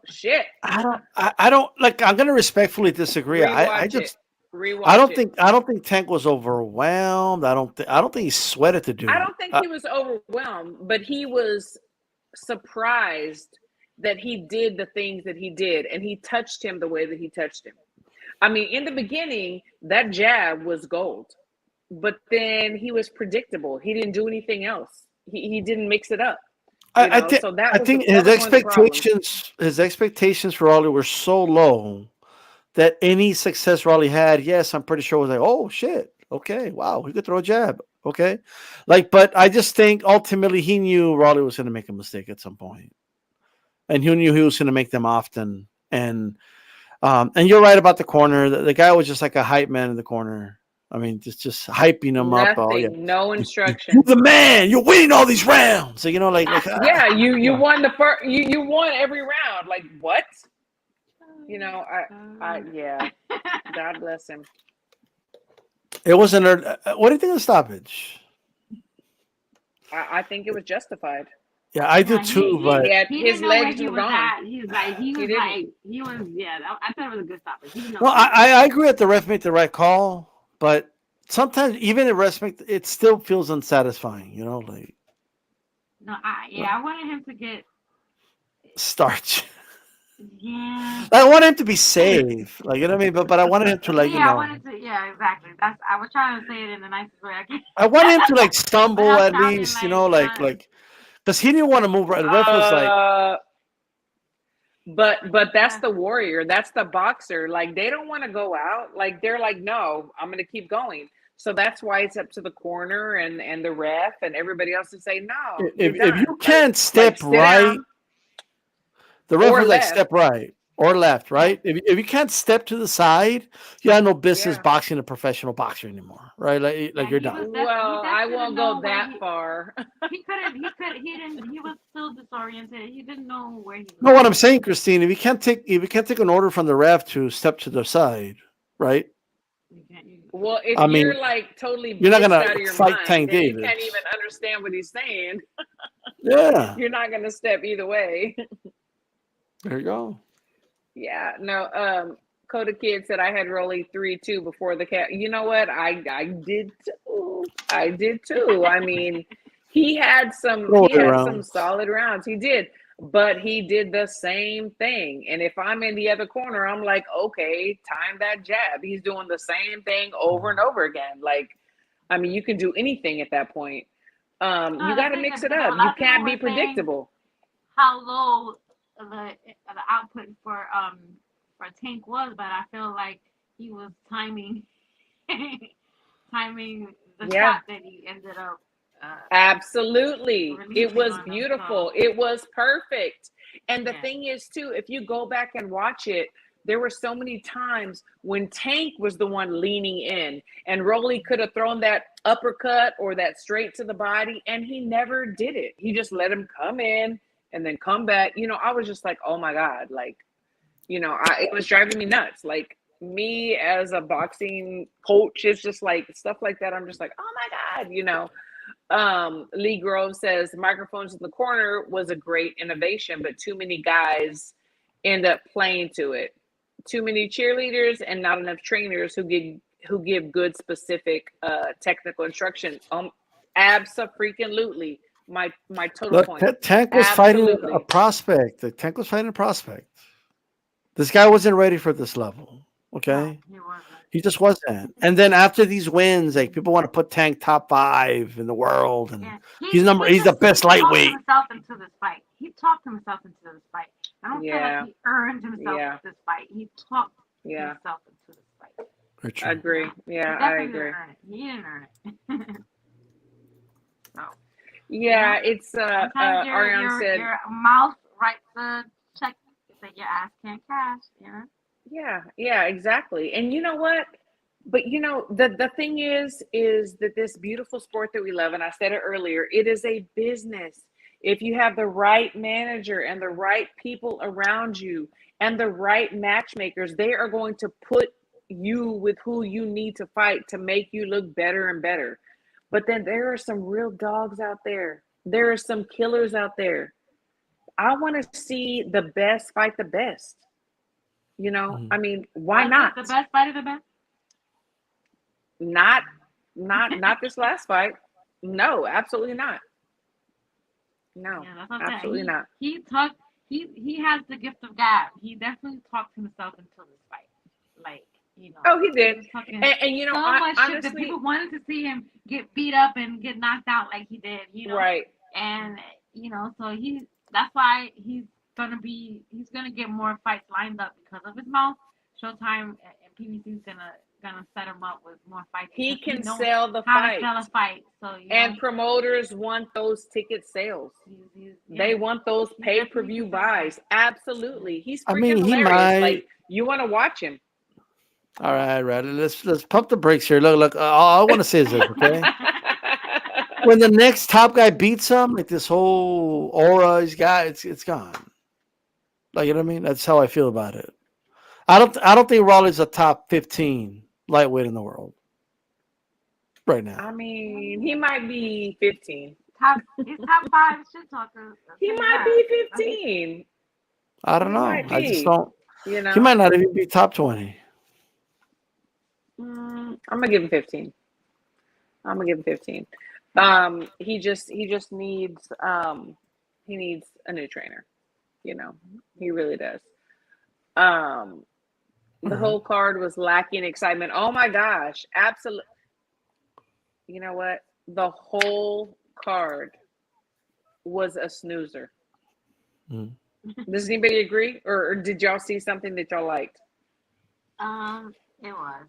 shit. I don't like. I'm gonna respectfully disagree. I Rewatch it. just Rewatch it. I don't think Tank was overwhelmed. I don't think he sweated the dude. I don't think he was overwhelmed, but he was surprised that he did the things that he did, and he touched him the way that he touched him. I mean, in the beginning, that jab was gold, but then he was predictable. He didn't do anything else. He didn't mix it up. So that I was think that was one of the problems. his expectations for Raleigh were so low that any success Raleigh had, yes, I'm pretty sure was like, oh shit, okay, wow, he could throw a jab, okay, like, but I just think ultimately he knew Raleigh was going to make a mistake at some point, and he knew he was going to make them often, and you're right about the corner. The guy was just like a hype man in the corner. I mean, just hyping him up. Oh yeah, Nothing, no you're instruction. the man. You're winning all these rounds. So Yeah, you won the first. You won every round. Like what? Yeah. God bless him. It wasn't. What do you think of the stoppage? I think it was justified. Yeah, I do too. But his legs were gone. He was like, yeah. I thought it was a good stoppage. well, I agree that the ref made the right call, but sometimes even the ref it still feels unsatisfying. Like I wanted him to get starch. Yeah. I wanted him to be safe, like I mean, but I wanted him to I wanted to. Yeah, exactly. I was trying to say it in the nicest way I can. I wanted him to stumble at least, like because he didn't want to move. The ref was like. But that's the warrior. That's the boxer. Like they don't want to go out. Like they're like, no, I'm going to keep going. So that's why it's up to the corner and the ref and everybody else to say no. If you can't step right, the ref was like step right or left, right? If you can't step to the side, you have no business boxing a professional boxer anymore, right? Like you're done. Well, I won't go that far. He didn't. He was still disoriented. He didn't know where he was. No, what I'm saying, Christine, if you can't take an order from the ref to step to the side, right? Well, if you're like totally, you're not gonna out of your fight mind, Tank Davis. You can't even understand what he's saying. Yeah, you're not gonna step either way. There you go. Yeah, no. Coda Kid said I had Rolly 3-2 before the cat. You know what? I did too. I did too. I mean, he had some solid rounds. He did, but he did the same thing. And if I'm in the other corner, I'm like, okay, time that jab. He's doing the same thing over and over again. Like, I mean, you can do anything at that point. You got to mix it up. You can't be predictable. How low the output for Tank was, but I feel like he was timing the shot that he ended up. Absolutely, it was beautiful. It was perfect. And the thing is, too, if you go back and watch it, there were so many times when Tank was the one leaning in, and Rolly could have thrown that uppercut or that straight to the body, and he never did it. He just let him come in and then come back. I was just like, oh my God, like, it was driving me nuts. Like me as a boxing coach, it's just like stuff like that. I'm just like, oh my God, Lee Grove says microphones in the corner was a great innovation, but too many guys end up playing to it. Too many cheerleaders and not enough trainers who give good specific technical instruction. Abso-freaking-lutely. My total Look, point. Tank was fighting Absolutely. a prospect. The Tank was fighting a prospect. This guy wasn't ready for this level. Okay. No, he wasn't. He just wasn't. And then after these wins, like people want to put Tank top 5 in the world, and Yeah. he's the just best talked lightweight. himself into this fight. He talked himself into this fight. I don't feel Yeah. like he earned himself Yeah. this fight. He talked Yeah. himself into this fight. Very I true. agree. He Yeah, I definitely agree. didn't earn it. He didn't earn it. Yeah, it's Sometimes Ariane said. your mouth writes the check that your ass can't cash. You know. Yeah, exactly. And you know what? But you know, the thing is that this beautiful sport that we love, and I said it earlier, it is a business. If you have the right manager and the right people around you and the right matchmakers, they are going to put you with who you need to fight to make you look better and better. But then there are some real dogs out there. There are some killers out there. I want to see the best fight the best. You know, I mean, why not? The best fight of the best. Not this last fight. No, absolutely not. No, Yeah, that's what I'm saying. absolutely not. He talked. He has the gift of gab. He definitely talked himself into this fight. Like, you know. Oh, he did. was talking And you know, so much shit that honestly, people wanted to see him get beat up and get knocked out like he did. You know. right. And you know, so that's why he's gonna get more fights lined up because of his mouth. Showtime and PBC's gonna set him up with more fights. He because can knows sell the how fight. to sell a fight. So you And know, promoters want those ticket sales. yeah, They want those he pay-per-view definitely can sell buys. Absolutely. He's I freaking mean, he hilarious. might- Like, you want to watch him. All right. Let's pump the brakes here. Look. All I want to say is this, okay? When the next top guy beats him, like this whole aura he's got, it's gone. Like, you know what I mean? That's how I feel about it. I don't think Raleigh's a top 15 lightweight in the world right now. I mean, he might be 15. He's top 5 shit talker. He might be 15. I don't He know. might I just be. don't. You know, He might not even be top 20. I'm gonna give him 15. I'm gonna give him 15. He just needs he needs a new trainer. You know, he really does. The whole card was lacking excitement. Oh my gosh, absolutely. You know what? The whole card was a snoozer. Mm. Does anybody agree, or did y'all see something that y'all liked? It was.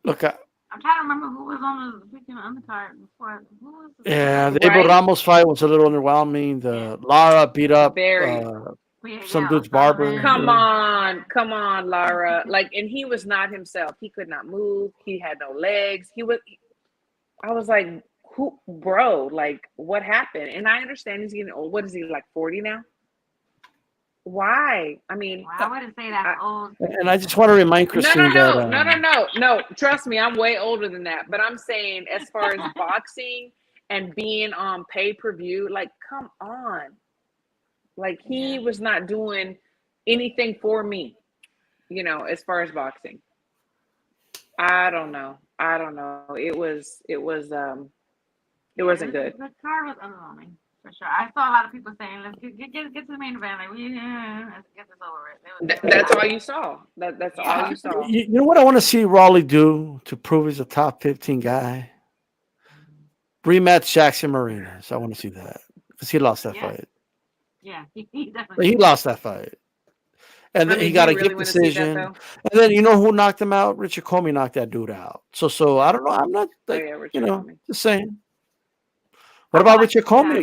Look, I'm trying to remember who was on the freaking undercard before. Who was the yeah, the Right. Abel Ramos fight was a little underwhelming. The Lara beat up Very. some dude's barber. Come on, Lara. Like, and he was not himself. He could not move. He had no legs. I was like, who, bro? Like, what happened? And I understand he's getting old. What is he, like 40 now? Why? I mean, Well, I wouldn't say that's old. And I just want to remind Christine no. Trust me, I'm way older than that. But I'm saying, as far as boxing and being on pay-per-view, like, come on. Like, he was not doing anything for me, you know, as far as boxing. I don't know. It wasn't good. The card was underwhelming for sure. I saw a lot of people saying, "Let's get to the main event. Like, let's get this over with." That's all you saw. That's all you saw. You know what I want to see Raleigh do to prove he's a top 15 guy? Rematch Jackson Marinas. I want to see that because he lost that fight. Yeah, he definitely. He lost that fight. And then he got a good decision. And then you know who knocked him out? Richard Comey knocked that dude out. So I don't know. I'm not like, just saying. What about Richard Comey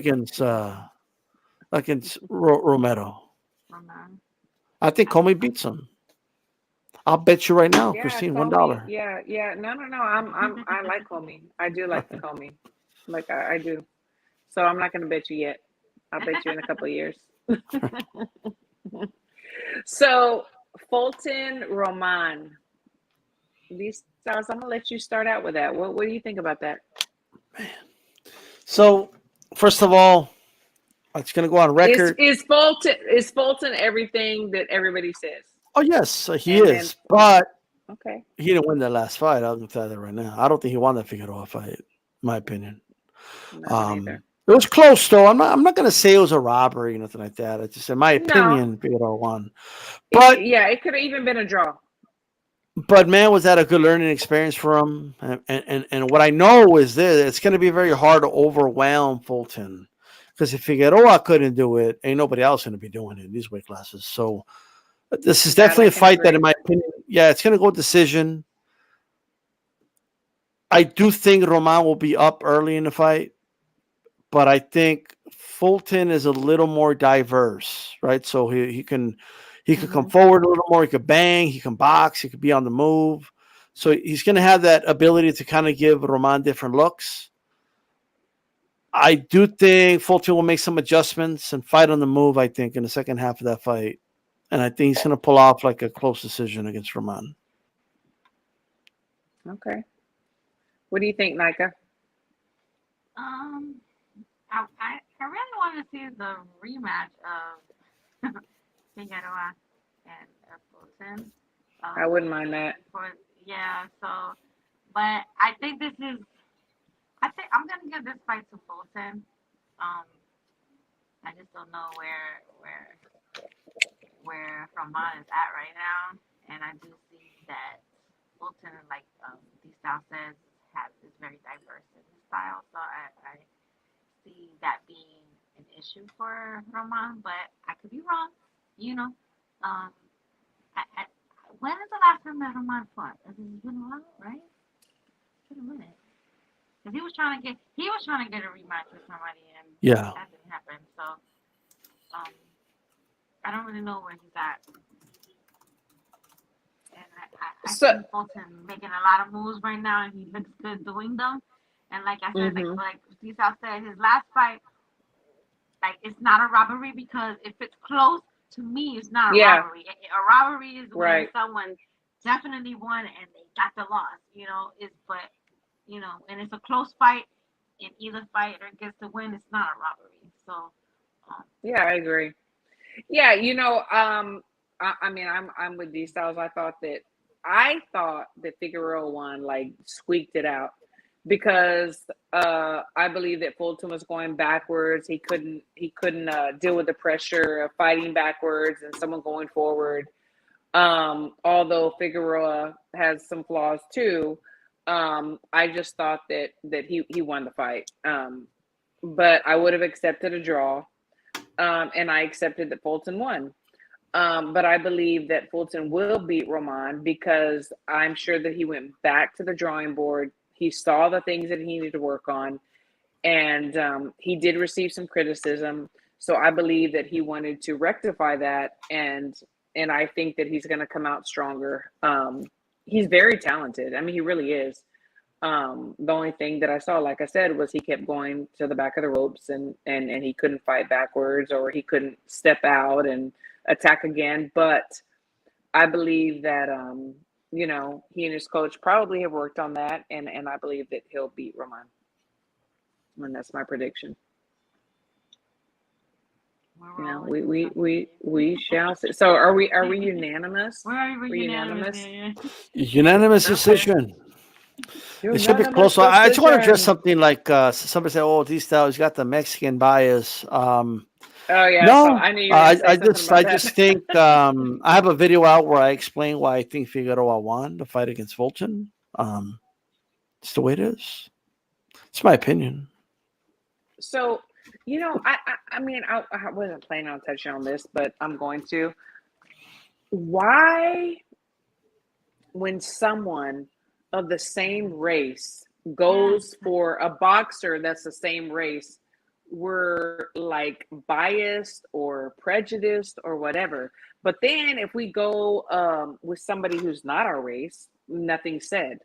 against Romero? I think Comey beats him. I'll bet you right now, Christine, Comey, $1. Yeah. No. I like Comey. I do like the Comey. Like I do. So I'm not gonna bet you yet. I'll bet you in a couple of years. So Fulton Roman. These stars, I'm gonna let you start out with that. What do you think about that? So first of all, I'm just gonna go on record. Is Fulton everything that everybody says? Oh yes, he is. But Okay. He didn't win that last fight. I'll tell you that right now. I don't think he won that Figueroa fight, in my opinion. I don't either. It was close though. I'm not gonna say it was a robbery or nothing like that. It's just in my No. opinion, Figueroa won. But It could have even been a draw. man, was that a good learning experience for him? And what I know is this: it's going to be very hard to overwhelm Fulton because if Figueroa couldn't do it, ain't nobody else going to be doing it in these weight classes. So this is That definitely I a can fight that, agree. in my opinion, yeah, it's going to go decision. I do think Roman will be up early in the fight, but I think Fulton is a little more diverse, right? So he can come forward a little more. He could bang. He can box. He could be on the move. So he's going to have that ability to kind of give Roman different looks. I do think Fulton will make some adjustments and fight on the move, I think, in the second half of that fight. And I think he's going to pull off like a close decision against Roman. Okay. What do you think, Nika? I really want to see the rematch of Figueroa and Fulton. I wouldn't mind that. But I think I think I'm gonna give this fight to Fulton. I just don't know where Roman is at right now, and I do see that Fulton, like D Style says, is very diverse in his style. So I see that being an issue for Roman, but I could be wrong. You know, um, when is the last time that Roman fought? It's been a while, right? It's been a minute. Because he was trying to get a rematch with somebody, and Yeah. that didn't happen. So I don't really know where he's at. And I see Fulton making a lot of moves right now, and he looks good doing them. And like I said, like Cesar said, his last fight, like it's not a robbery because if it's close, to me, it's not a robbery. A robbery is when someone definitely won and they got the loss. And it's a close fight, and either fighter gets the win. It's not a robbery. So. Yeah, I agree. Yeah, I mean, I'm with these styles. I thought that Figueroa won, like squeaked it out, because I believe that Fulton was going backwards. He couldn't deal with the pressure of fighting backwards and someone going forward. Although Figueroa has some flaws too, I just thought that he won the fight. But I would have accepted a draw, and I accepted that Fulton won. But I believe that Fulton will beat Roman because I'm sure that he went back to the drawing board. He saw the things that he needed to work on, and he did receive some criticism. So I believe that he wanted to rectify that, and I think that he's going to come out stronger. He's very talented. I mean, he really is. The only thing that I saw, like I said, was he kept going to the back of the ropes, and he couldn't fight backwards, or he couldn't step out and attack again. But I believe that he and his coach probably have worked on that, and I believe that he'll beat Roman. And that's my prediction. We shall see. So are we unanimous? We're unanimous. Unanimous decision. It should be close. I just want to address something like somebody said, "Oh, these styles got the Mexican bias." Oh yeah. No, so I knew you were I just think I have a video out where I explain why I think Figueroa won the fight against Fulton. It's the way it is. It's my opinion. So, I mean, I wasn't planning on touching on this, but I'm going to. Why, when someone of the same race goes for a boxer that's the same race, we're like biased or prejudiced or whatever. But then if we go with somebody who's not our race, nothing's said.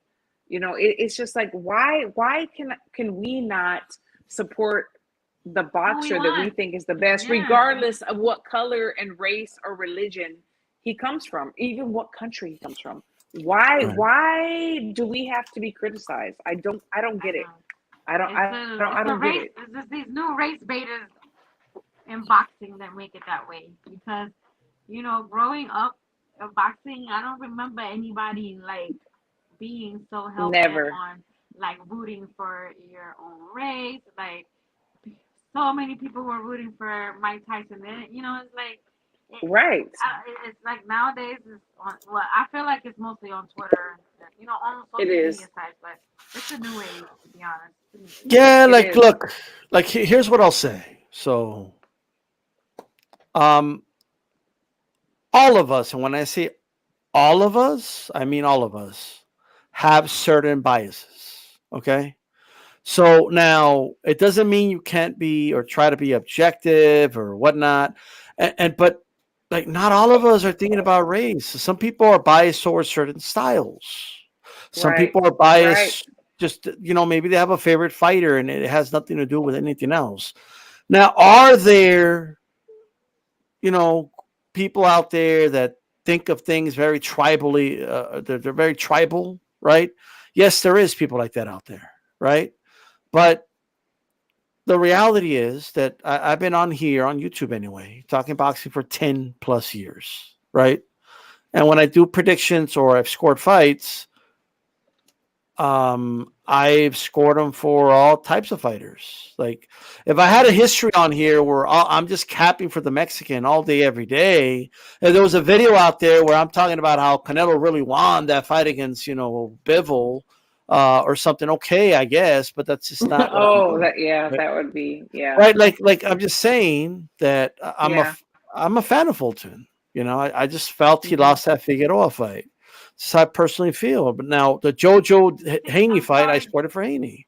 It's just like, why can we not support the boxer that we think is the best, regardless of what color and race or religion he comes from, even what country he comes from? Why do we have to be criticized? I don't get it. I don't get it. It's just these new race baiters in boxing that make it that way. Because, growing up boxing, I don't remember anybody like being so hell bent Never. on like rooting for your own race. Like so many people were rooting for Mike Tyson. And, it's like Right. it's like nowadays it's on. Well, I feel like it's mostly on Twitter. On It social media is. sites, but it's a new age to be honest. Yeah, It like is. look, like here's what I'll say. So, um, all of us, and when I say all of us, I mean all of us, have certain biases. Okay. So now it doesn't mean you can't be or try to be objective or whatnot. And but like not all of us are thinking about race. Some people are biased towards certain styles. Some Right. people are Right. biased just maybe they have a favorite fighter and it has nothing to do with anything else. Now, are there, you know, people out there that think of things very tribally, they're very tribal, right? Yes, there is people like that out there, right? But the reality is that I've been on here on YouTube anyway, talking boxing for 10 plus years, right? And when I do predictions or I've scored fights, I've scored them for all types of fighters. Like if I had a history on here where I'm just capping for the Mexican all day, every day, and there was a video out there where I'm talking about how Canelo really won that fight against, Bivol, or something. Okay, I guess, but that's just not what I'm Oh, doing. Right? that would be, yeah. Right, like I'm just saying that Yeah. I'm a fan of Fulton. I just felt he Hmm. lost that Figueroa fight. That's how I personally feel. But now the Jojo See, Haney I'm fight, I sorry. supported for Haney.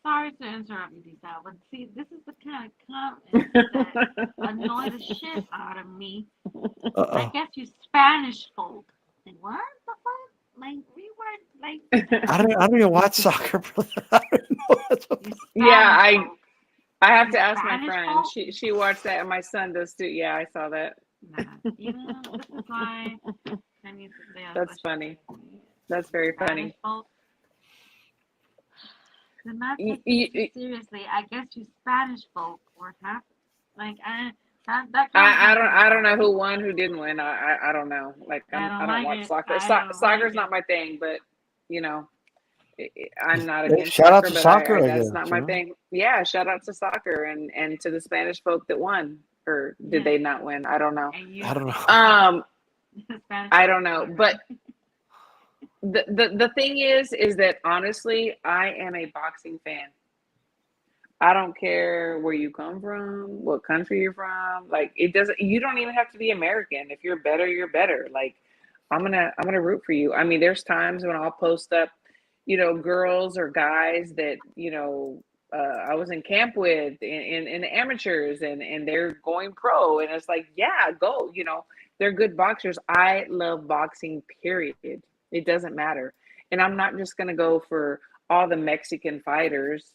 Sorry to interrupt you, Dita, but see, this is the kind of comments that annoy the shit out of me. I Uh-oh. guess you Spanish folk. Like, what the fuck? Like, we were like, I don't even watch soccer, brother. I don't know. That's what, you Yeah, Spanish folk. I have You to ask my Spanish friend. folk? She watched that and my son does too. Yeah, I saw that. Nah, this is why I need to stay on That's social funny. media. That's very Spanish funny. folk. They're not You, taking you, it too seriously. I guess you Spanish folk were half like that comment got me I don't annoyed. know who won, who didn't win. I don't know. Like I I don't don't like watch it. soccer. I don't like Soccer's it. not my thing, but you know, I'm not hey, against shout out soccer, to but soccer, I I that's not guess. my thing. Yeah, shout out to soccer and to the Spanish folk that won, or did Yeah, they not win? I don't know. and I you don't know. Um, Spanish I folk don't know, won, but right? the thing is that honestly, I am a boxing fan. I don't care where you come from, what country you're from. Like it doesn't you don't even have to be American. If you're better, you're better. Like I'm gonna root for you. I mean, there's times when I'll post up, girls or guys that, I was in camp with in the amateurs and they're going pro and it's like, yeah, go, they're good boxers. I love boxing, period. It doesn't matter. And I'm not just gonna go for all the Mexican fighters,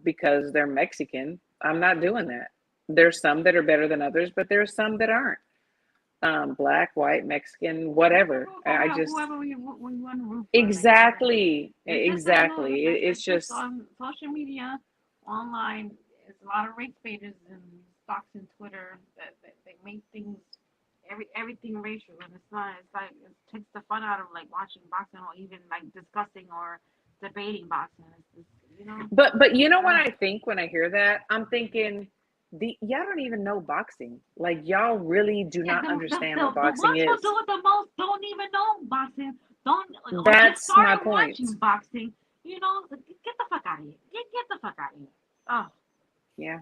because they're Mexican. I'm not doing that. There's some that are better than others, but there's some that aren't. Black, white, Mexican, We can whatever. root for I just whoever we want to root for. Like exactly, it's just I know exactly. It's it's just just on social media, online. It's a lot of race pages and stocks and Twitter that they make things everything racial, and it's not. It's like it takes the fun out of like watching boxing or even like discussing or debating boxing. It's just, but you know what uh, I think when I hear that? I'm thinking the y'all don't even know boxing. Like y'all really do yeah, not understand what the boxing ones who is. do it the most don't even know boxing. Don't or just That's my started point. watching boxing. Get the fuck out of here. Get the fuck out of here. Oh, Yeah.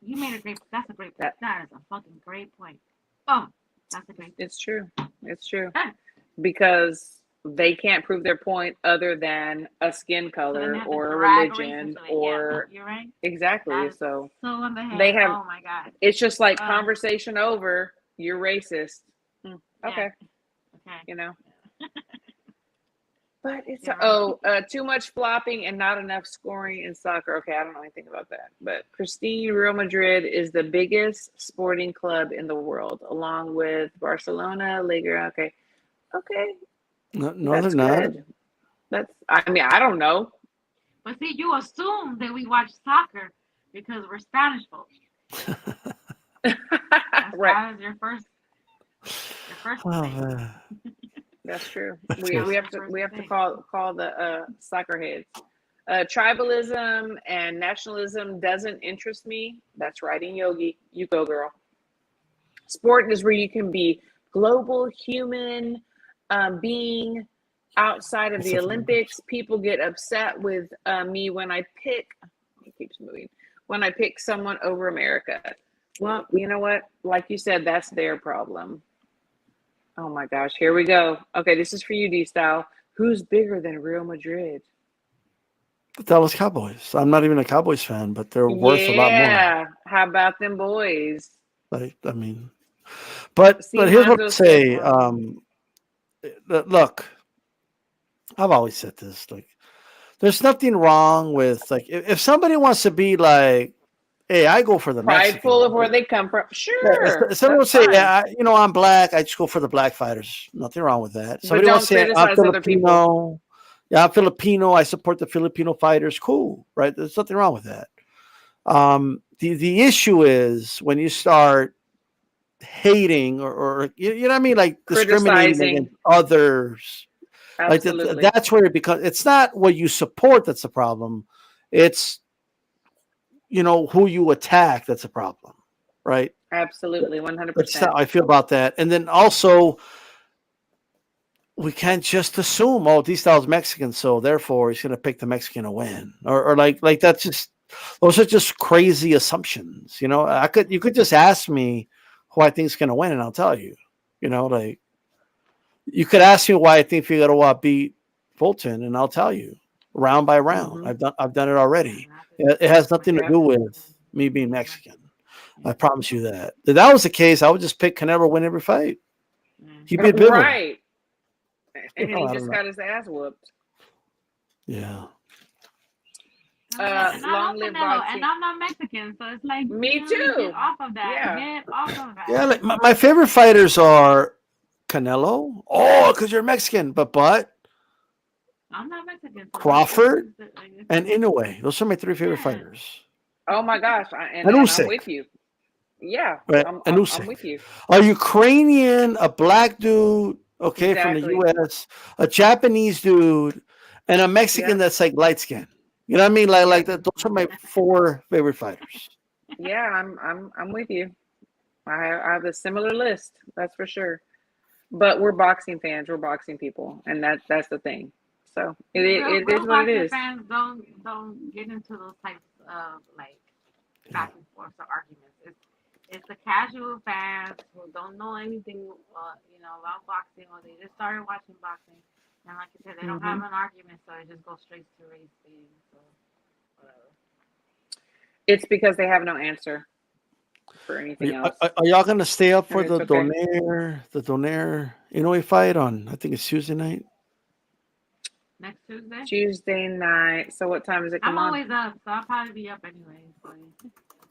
you made a great. That's a great point. That That is a fucking great point. Oh, that's a great point. it's true. It's true. Ah, Because they can't prove their point other than a skin so then they color have to or a drag race religion into it. Yeah, no, or you're right. exactly. That is So so on the they head. have Oh my god. it's just like Uh, conversation over, you're racist. Hmm, yeah. okay, Okay. you know. But it's You're right. too much flopping and not enough scoring in soccer. Okay, I don't know anything about that. But Christine, Real Madrid is the biggest sporting club in the world, along with Barcelona, Liga. Okay, okay, No, no, they're that's not. good. That's. I mean, I don't know. But see, you assume that we watch soccer because we're Spanish folks. Right. That is your first Oh, thing. man. That's true. That's We good. we have to call the soccer heads. Tribalism and nationalism doesn't interest me. That's writing Yogi. You go, girl. Sport is where you can be global human being outside of That's the different. Olympics. People get upset with me when I pick. It keeps moving. When I pick someone over America. Well, you know what? Like you said, that's their problem. Oh my gosh, here we go. Okay, this is for you, D Style. Who's bigger than Real Madrid? The Dallas Cowboys. I'm not even a Cowboys fan, but they're worth a lot more. Yeah, how about them boys? Like, I mean, but See here's what I Hanzo say. Silva. Look, I've always said this. Like, there's nothing wrong with like if somebody wants to be like, hey, I go for the Prideful of Mexican. where they come from. Yeah, Sure, if someone will that's say, fine. yeah, I'm black. I just go for the black fighters. Nothing wrong with that. But Somebody wants don't to say, I'm criticize other people. Filipino. Yeah, I'm Filipino. I support the Filipino fighters. Cool, right? There's nothing wrong with that. The issue is when you start hating or you know what I mean, like discriminating Criticizing. against others. Like Absolutely. that's where it becomes. It's not what you support that's the problem. It's who you attack that's a problem, right? Absolutely, That's 100%. how I feel about that. And then also, we can't just assume, oh, D-Style's Mexican, so therefore he's going to pick the Mexican to win, or like that's just those are just crazy assumptions. You could just ask me who I think is going to win, and I'll tell you. Like you could ask me why I think Figueroa beat Fulton, and I'll tell you round by round. I've done it already. It has nothing to do with me being Mexican. I promise you that. If that was the case, I would just pick Canelo win every fight. He beat Bivol. Right. And he I just don't got his ass whooped. Yeah. And I long love live Canelo, boxing. and I'm not Mexican, so it's like Me really too. Get off of that. Yeah. Get off of that. Yeah, like my favorite fighters are Canelo. Oh, because you're Mexican. But I'm not Mexican. So Crawford and Inoue. Those are my three favorite fighters. Oh my gosh. And Usyk. I'm with you. Yeah. Right. I'm Usyk. with you. A Ukrainian, a black dude, okay, Exactly. from the US, a Japanese dude, and a Mexican that's like light skin. You know what I mean? Like that. Those are my four favorite fighters. Yeah, I'm with you. I have a similar list, that's for sure. But we're boxing fans. We're boxing people, and that's the thing. So it is what it is. Fans don't get into those types of like back and forth or arguments. It's the casual fans who don't know anything, about boxing, or they just started watching boxing, and like I said, they don't have an argument, so it just goes straight to race baiting. So whatever. It's because they have no answer for anything else. Are y'all gonna stay up for And the it's okay. Donaire Inoue fight on? I think it's Tuesday night. Next Tuesday. Tuesday night. So what time does it come I'm on? always up, so I'll probably be up anyway. So.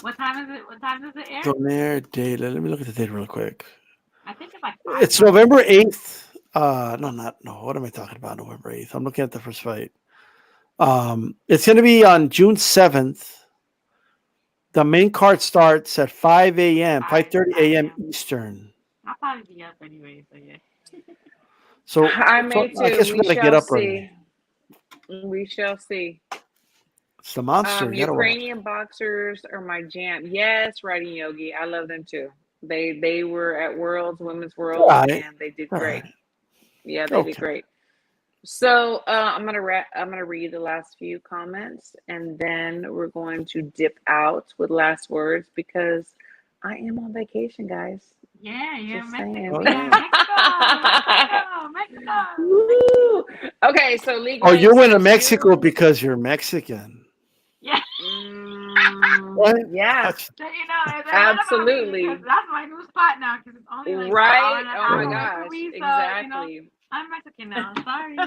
What time is it? What time does it air? Donaire date. Let me look at the date real quick. I think it's like 5. It's November 8th. No. What am I talking about? November 8th. I'm looking at the first fight. It's going to be on June 7th. The main card starts at 5 a.m., 5:30 a.m. Eastern. I'll probably be up anyway, so yeah. So I may too. I guess we gotta get up early. We shall see. It's the monster. Ukrainian boxers are my jam. Yes, Writing Yogi. I love them too. They were at Worlds, Women's World, and they did great. Right. Yeah, they did great. So I'm gonna read the last few comments, and then we're going to dip out with last words because I am on vacation, guys. Yeah, you're Just Mexico. saying. Yeah, Mexico. Woo! Okay, so legal. Oh, you went to Mexico because you're Mexican. Yeah. What? Yeah. Absolutely. That's my new spot now because it's only like right. Oh my gosh. Exactly. I'm Mexican now. Sorry.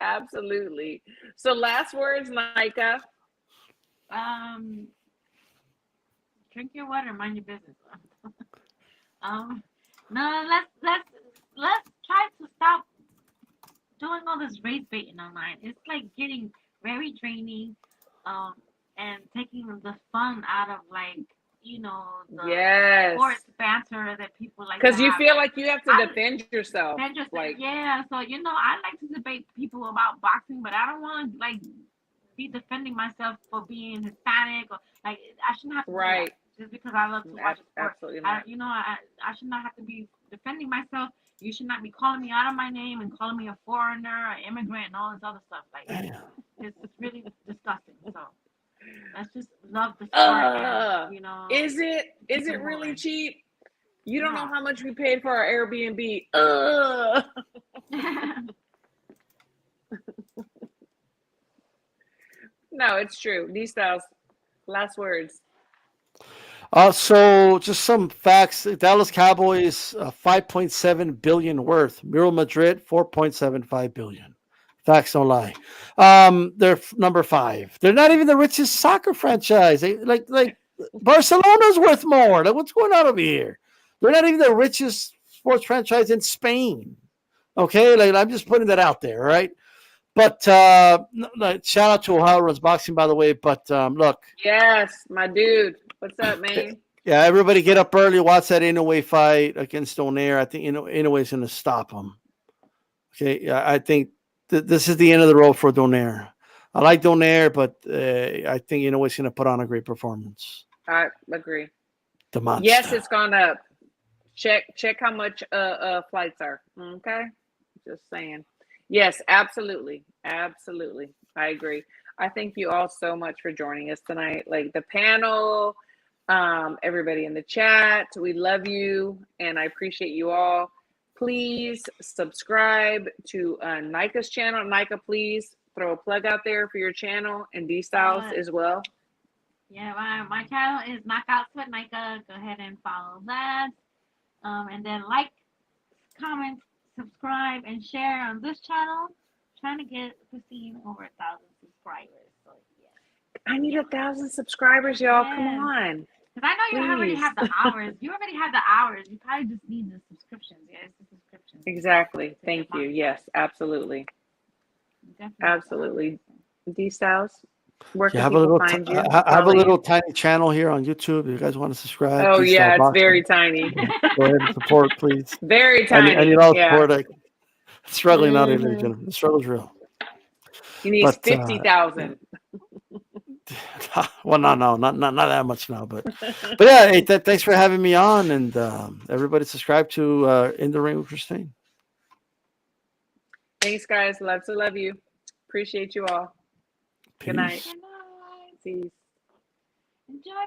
Absolutely. So last words, Micah. Drink your water, mind your business. No, let's try to stop doing all this race baiting online. It's like getting very draining, and taking the fun out of like the Yes. sports banter that people like. Because to you have. feel like you have to I- defend yourself. Like, yeah, so I like to debate people about boxing, but I don't want to like be defending myself for being Hispanic or like I shouldn't have to do right. that just because I love to watch a sport. Absolutely not. I should not have to be defending myself. You should not be calling me out of my name and calling me a foreigner, an immigrant, and all this other stuff. Like it's really disgusting. So let's just love the sport. And, Is it keep it really moving. cheap? You don't No. know how much we paid for our Airbnb. No, it's true. These styles. Last words. So just some facts. Dallas Cowboys 5.7 billion worth. Real Madrid 4.75 billion. Facts don't lie. They're number 5. They're not even the richest soccer franchise. Like Barcelona's worth more. Like what's going on over here? They're not even the richest sports franchise in Spain. Okay, like I'm just putting that out there, right? But shout out to Ohio Runs Boxing, by the way. But look, Yes, my dude. What's up, man? yeah, everybody get up early, watch that Inoue fight against Donaire. I think Inoue's going to stop him. Okay, yeah, I think this is the end of the road for Donaire. I like Donaire, but I think Inoue's going to put on a great performance. I agree. The monster. Yes, it's gone up. Check how much flights are. Okay, just saying. Yes, absolutely, absolutely. I agree. I thank you all so much for joining us tonight. Like the panel, everybody in the chat. We love you, and I appreciate you all. Please subscribe to Nika's channel. Nika, please throw a plug out there for your channel and D Styles as well. Yeah, my channel is Knockouts with Nika. Go ahead and follow that. And then like, comment, subscribe, and share on this channel. Trying to get Christine over 1,000 subscribers. So yeah. I need 1,000 subscribers, y'all. Yes. Come on. Because I know you already Please. have the hours. You already have the hours. You probably just need the subscriptions. Yeah, it's the subscriptions. Exactly. To Thank get you. monetized. Yes, absolutely. Definitely. Absolutely. D Styles, where You can have a people little, find you? I have a Follow little you? tiny channel here on YouTube. If you guys want to subscribe, Oh, please yeah, start it's boxing. very tiny. Go ahead and support, please. Very I tiny. need all the Yeah. support. Struggling out here, Mhm. gentlemen. The struggle's real. He needs But 50,000. well, no, not that much now. But yeah, hey, thanks for having me on, and everybody subscribe to In the Ring with Christine. Thanks, guys. Love to love you. Appreciate you all. Good night. Peace. Good night. Peace. Enjoy